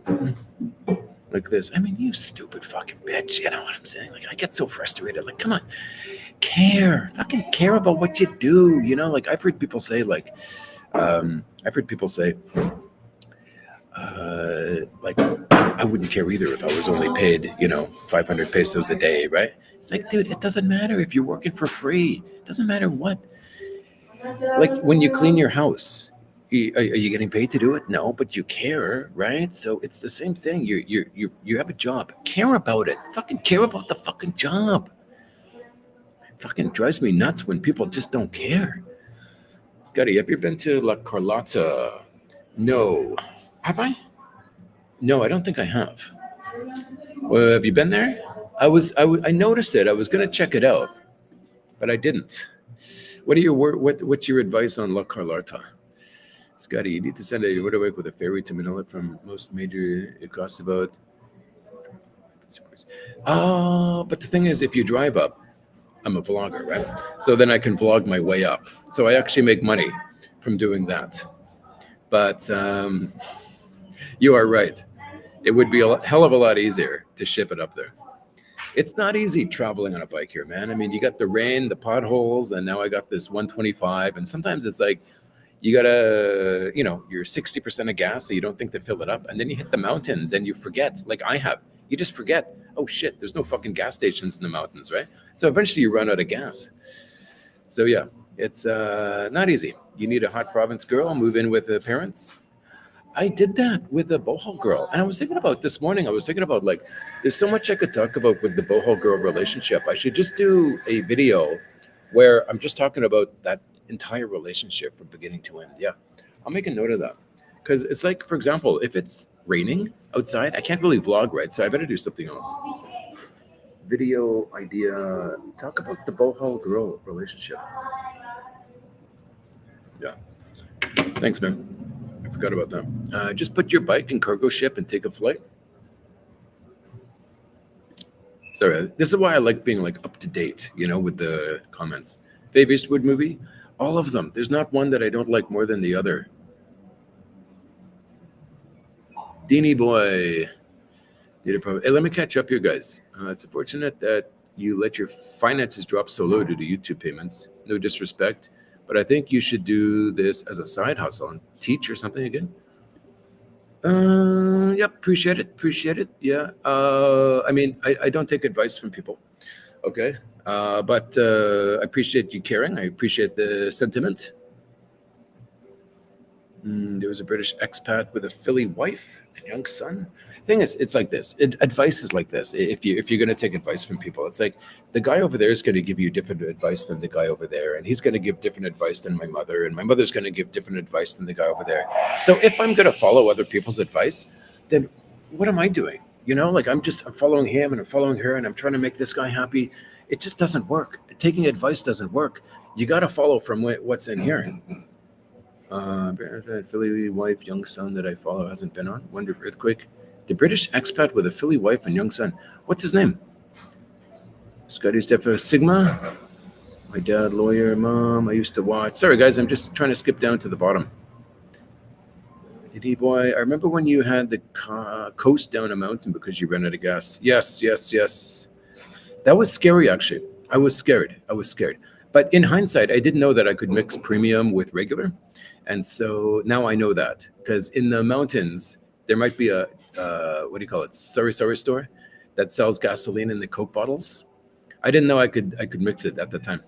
like this. I mean, you stupid fucking bitch. You know what I'm saying? Like, I get so frustrated. Like, come on, fucking care about what you do. Like I've heard people say, like, like, I wouldn't care either if I was only paid, 500 pesos a day, right? It's like, dude, it doesn't matter if you're working for free. It doesn't matter what. Like when you clean your house, are you getting paid to do it? No, but you care, right? So it's the same thing. You have a job. Care about it. Fucking care about the fucking job. It fucking drives me nuts when people just don't care. Scotty, have you been to La Carlotta? No. Have I? No, I don't think I have. Well, have you been there? I noticed it. I was gonna check it out, but I didn't. What's your advice on La Carlotta? Scotty, you need to send a motorbike with a ferry to Manila from most major. It costs about. But the thing is, if you drive up, I'm a vlogger, right? So then I can vlog my way up. So I actually make money from doing that. But you are right. It would be a hell of a lot easier to ship it up there. It's not easy traveling on a bike here, man. I mean, you got the rain, the potholes, and now I got this 125. And sometimes it's like, you gotta, you're 60% of gas, so you don't think to fill it up, and then you hit the mountains and you forget, like I have. You just forget. Oh shit, there's no fucking gas stations in the mountains, right? So eventually you run out of gas. So yeah, it's not easy. You need a hot province girl, move in with the parents. I did that with a boho girl, and I was thinking about this morning. I was thinking about like, there's so much I could talk about with the boho girl relationship. I should just do a video where I'm just talking about that entire relationship from beginning to end. Yeah, I'll make a note of that because it's like, for example, if it's raining outside, I can't really vlog, right? So I better do something else. Video idea: talk about the boho girl relationship. Yeah, thanks, man. I forgot about that. Just put your bike in cargo ship and take a flight. Sorry, this is why I like being like up to date, with the comments. Faye Eastwood movie, all of them. There's not one that I don't like more than the other. Deanie boy. Hey, let me catch up here, guys. It's unfortunate that you let your finances drop so low due to YouTube payments. No disrespect, but I think you should do this as a side hustle and teach or something again. Yep, appreciate it. Yeah. I mean, I don't take advice from people. Okay. But I appreciate you caring. I appreciate the sentiment. There was a British expat with a Philly wife and young son. Thing is, it's like this. Advice is like this. If you're going to take advice from people, it's like the guy over there is going to give you different advice than the guy over there, and he's going to give different advice than my mother, and my mother's going to give different advice than the guy over there. So if I'm going to follow other people's advice, then what am I doing? Like I'm following him and I'm following her, and I'm trying to make this guy happy. It just doesn't work. Taking advice doesn't work. You got to follow from what's in here. Philly wife, young son that I follow hasn't been on. Wonder if Earthquake. The British expat with a Philly wife and young son. What's his name? Scotty Steph Sigma. My dad, lawyer, mom. I used to watch. Sorry, guys, I'm just trying to skip down to the bottom. D boy, I remember when you had the coast down a mountain because you ran out of gas. Yes. That was scary, actually. I was scared. But in hindsight, I didn't know that I could mix premium with regular. And so now I know that, because in the mountains, there might be a, what do you call it? Sorry store that sells gasoline in the Coke bottles. I didn't know I could mix it at the time.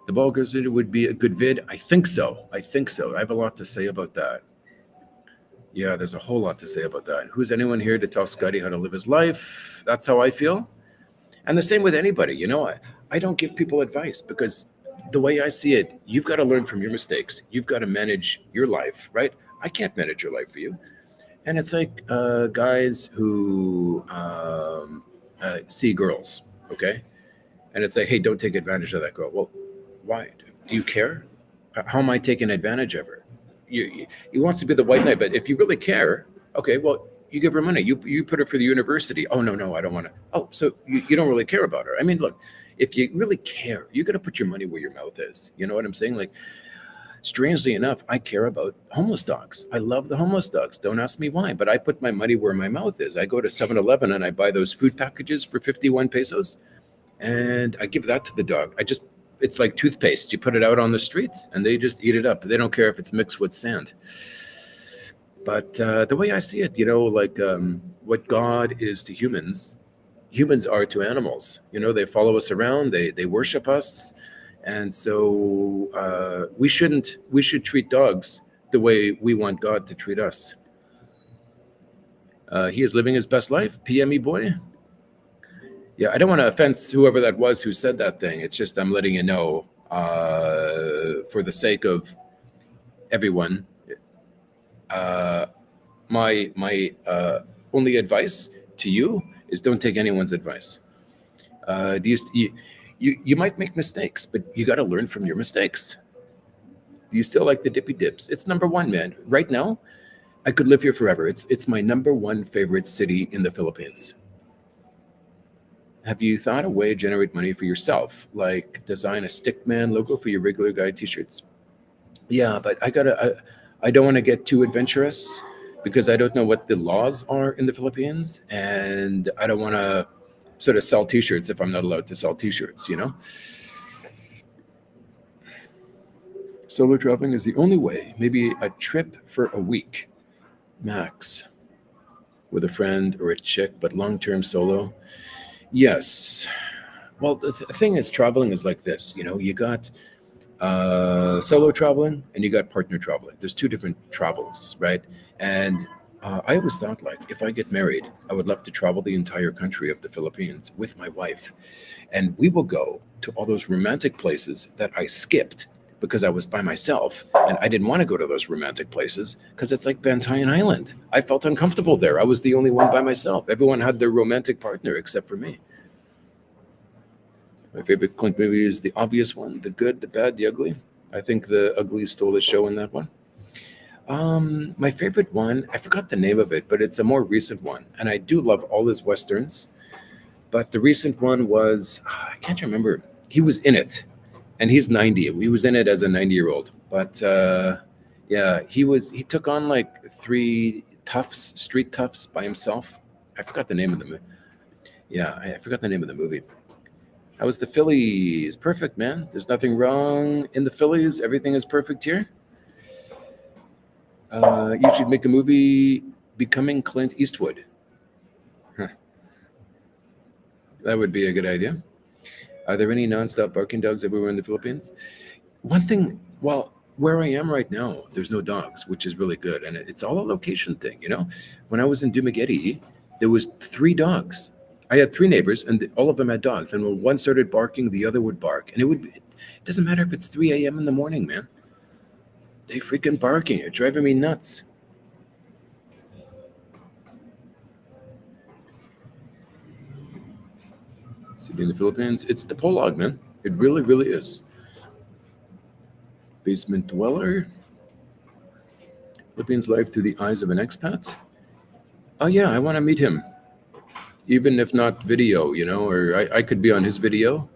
The ball goes would be a good vid. I think so. I have a lot to say about that. Yeah, there's a whole lot to say about that. Who's anyone here to tell Scotty how to live his life? That's how I feel. And the same with anybody. I don't give people advice because the way I see it, you've got to learn from your mistakes. You've got to manage your life, right? I can't manage your life for you. And it's like guys who see girls, okay? And it's like, hey, don't take advantage of that girl. Well, why? Do you care? How am I taking advantage of her? He wants to be the white knight, but if you really care, okay, well, you give her money. You put her for the university. Oh, no, I don't want to. Oh, so you don't really care about her. I mean, look, if you really care, you got to put your money where your mouth is. You know what I'm saying? Like, strangely enough, I care about homeless dogs. I love the homeless dogs. Don't ask me why, but I put my money where my mouth is. I go to 7-Eleven and I buy those food packages for 51 pesos, and I give that to the dog. It's like toothpaste. You put it out on the street and they just eat it up. They don't care if it's mixed with sand. But the way I see it, like what God is to humans, humans are to animals. They follow us around, they worship us. And so we should treat dogs the way we want God to treat us. He is living his best life, PME boy. Yeah, I don't want to offense whoever that was who said that thing. It's just I'm letting you know for the sake of everyone. My only advice to you is don't take anyone's advice. You might make mistakes, but you got to learn from your mistakes. Do you still like the dippy dips? It's number one, man. Right now, I could live here forever. It's my number one favorite city in the Philippines. Have you thought a way to generate money for yourself, like design a Stickman logo for your regular guy t-shirts? Yeah, but I don't want to get too adventurous because I don't know what the laws are in the Philippines, and I don't want to sort of sell t-shirts if I'm not allowed to sell t-shirts, Solo traveling is the only way. Maybe a trip for a week, max, with a friend or a chick, but long-term solo. Yes. Well, the thing is, traveling is like this. You got solo traveling and you got partner traveling. There's two different travels, right? And I always thought, like, if I get married, I would love to travel the entire country of the Philippines with my wife, and we will go to all those romantic places that I skipped because I was by myself and I didn't want to go to those romantic places because it's like Bantayan Island. I felt uncomfortable there. I was the only one by myself. Everyone had their romantic partner except for me. My favorite Clint movie is the obvious one: the good, the bad, the ugly. I think the ugly stole the show in that one. My favorite one, I forgot the name of it, but it's a more recent one, and I do love all his westerns. But the recent one was, I can't remember. He was in it, and he's 90. He was in it as a 90-year-old. But yeah, he took on like three toughs, street toughs by himself. I forgot the name of the movie. Yeah, I forgot the name of the movie. How was the Phillies? Perfect, man. There's nothing wrong in the Phillies. Everything is perfect here. You should make a movie becoming Clint Eastwood. Huh. That would be a good idea. Are there any nonstop barking dogs everywhere in the Philippines? One thing, well, where I am right now, there's no dogs, which is really good, and it's all a location thing. When I was in Dumaguete, there was three dogs. I had three neighbors, and all of them had dogs. And when one started barking, the other would bark, and it doesn't matter if it's 3 a.m. in the morning, man. They freaking barking. It's driving me nuts. City in the Philippines, it's the Polog, man. It really, really is. Basement dweller. Philippines life through the eyes of an expat. Oh yeah, I want to meet him, even if not video, or I could be on his video,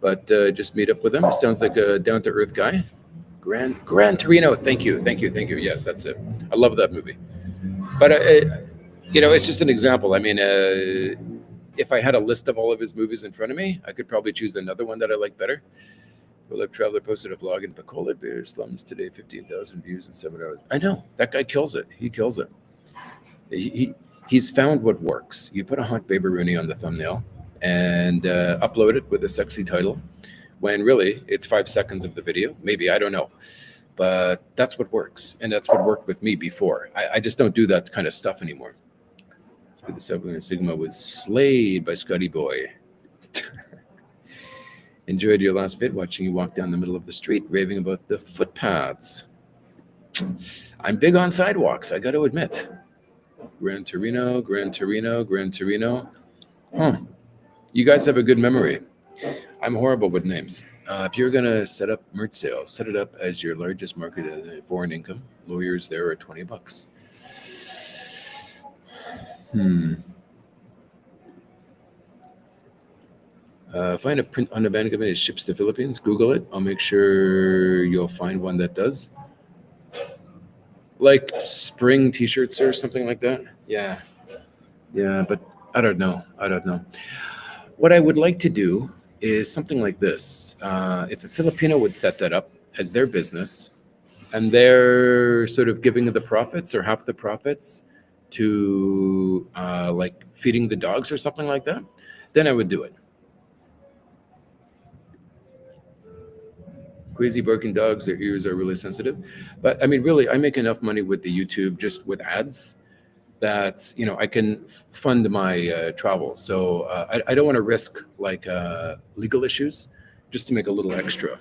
but just meet up with him. Sounds like a down-to-earth guy. Gran Torino. Thank you, thank you, thank you. Yes, that's it. I love that movie. But it's just an example. I mean, if I had a list of all of his movies in front of me, I could probably choose another one that I like better. Real Life Traveler posted a vlog in Bacolod Bear slums today, 15,000 views in 7 hours. I know that guy kills it. He kills it. He's found what works. You put a hot baby Rooney on the thumbnail and upload it with a sexy title, when really it's 5 seconds of the video. Maybe, I don't know. But that's what works. And that's what worked with me before. I just don't do that kind of stuff anymore. The Subway Sigma was slayed by Scotty Boy. Enjoyed your last bit, watching you walk down the middle of the street, raving about the footpaths. I'm big on sidewalks, I got to admit. Gran Torino, Gran Torino, Gran Torino. You guys have a good memory. I'm horrible with names. If you're going to set up merch sales, set it up as your largest market of foreign income. Lawyers there are $20. Find a print on demand company that ships to Philippines. Google it. I'll make sure you'll find one that does. Like spring t-shirts or something like that. Yeah, but I don't know. What I would like to do is something like this. If a Filipino would set that up as their business, and they're sort of giving the profits or half the profits to like feeding the dogs or something like that, then I would do it. Crazy barking dogs, their ears are really sensitive. But I mean, really, I make enough money with the YouTube just with ads that, I can fund my travel. So I don't want to risk like legal issues just to make a little extra.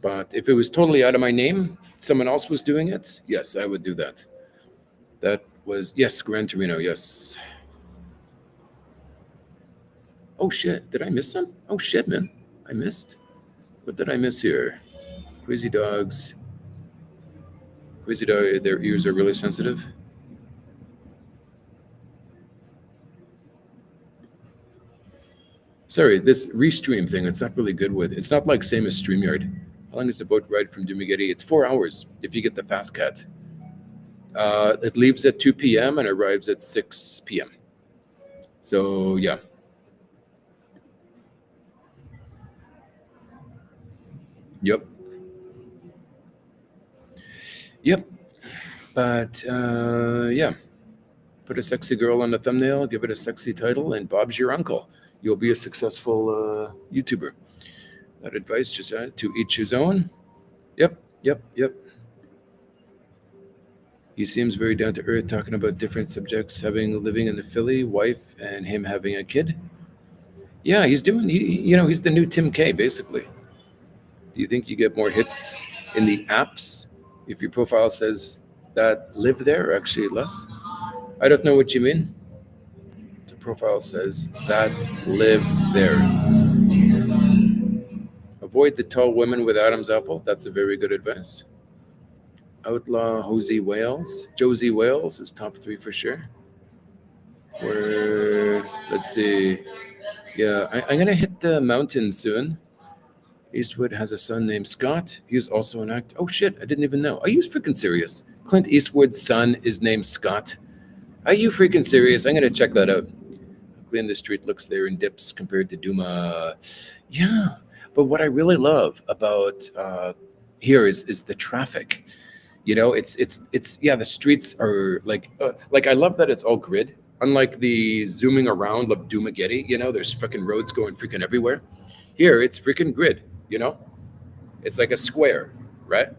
But if it was totally out of my name, someone else was doing it, yes, I would do that. That was, yes, Gran Torino, yes. Oh shit, did I miss some? Oh shit, man, I missed. What did I miss here? Crazy dogs. Crazy dog, their ears are really sensitive. Sorry, this restream thing, it's not really good with. It's not like same as StreamYard. How long is the boat ride from Dumaguete? It's 4 hours if you get the fast cat. It leaves at 2 p.m. and arrives at 6 p.m. So yeah. Yep. Yep. But yeah, put a sexy girl on the thumbnail, give it a sexy title, and Bob's your uncle. You'll be a successful YouTuber. That advice, just to each his own. Yep. Yep. Yep. He seems very down to earth, talking about different subjects, living in the Philly, wife, and him having a kid. Yeah, he's doing. He's the new Tim K, basically. Do you think you get more hits in the apps if your profile says that live there, or actually less? I don't know what you mean. The profile says that live there. Avoid the tall women with Adam's apple. That's a very good advice. Outlaw Josie Wales. Josie Wales is top 3 for sure. Let's see. Yeah, I'm gonna hit the mountain soon. Eastwood has a son named Scott. He's also an actor. Oh shit, I didn't even know. Are you freaking serious? Clint Eastwood's son is named Scott. Are you freaking serious? I'm gonna check that out. Clean the street looks there in dips compared to Duma. Yeah, but what I really love about here is the traffic. It's yeah, the streets are like I love that it's all grid. Unlike the zooming around of Dumageddon, there's freaking roads going freaking everywhere. Here, it's freaking grid. It's like a square, right?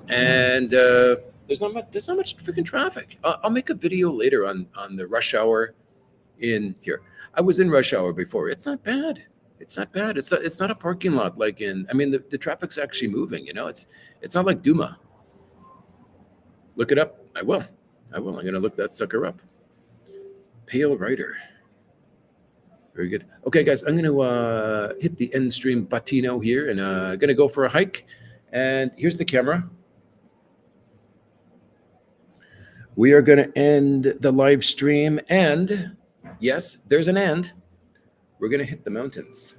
And there's not much freaking traffic. I'll make a video later on the rush hour in here. I was in rush hour before. It's not bad. It's not bad. It's not a parking lot like in. I mean, the traffic's actually moving. It's not like Duma. Look it up. I will. I'm gonna look that sucker up. Pale Rider. Very good. Okay, guys, I'm gonna hit the end stream Batino here, and gonna go for a hike. And here's the camera. We are gonna end the live stream, and yes, there's an end. We're gonna hit the mountains.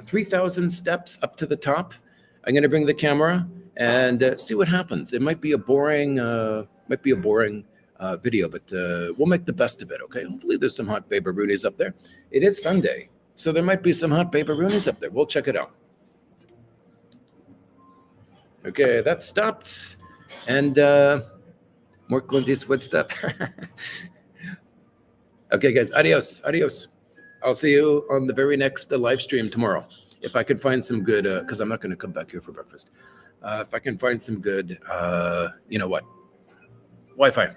3,000 steps up to the top. I'm gonna bring the camera and see what happens. It might be a boring, video, but we'll make the best of it. Okay. Hopefully, there's some hot babaroonies up there. It is Sunday, so there might be some hot babaroonies up there. We'll check it out. Okay, that stopped, and more Clint Eastwood stuff. Okay, guys, adios. I'll see you on the very next live stream tomorrow. If I can find some good, because I'm not going to come back here for breakfast. If I can find some good, Wi-Fi.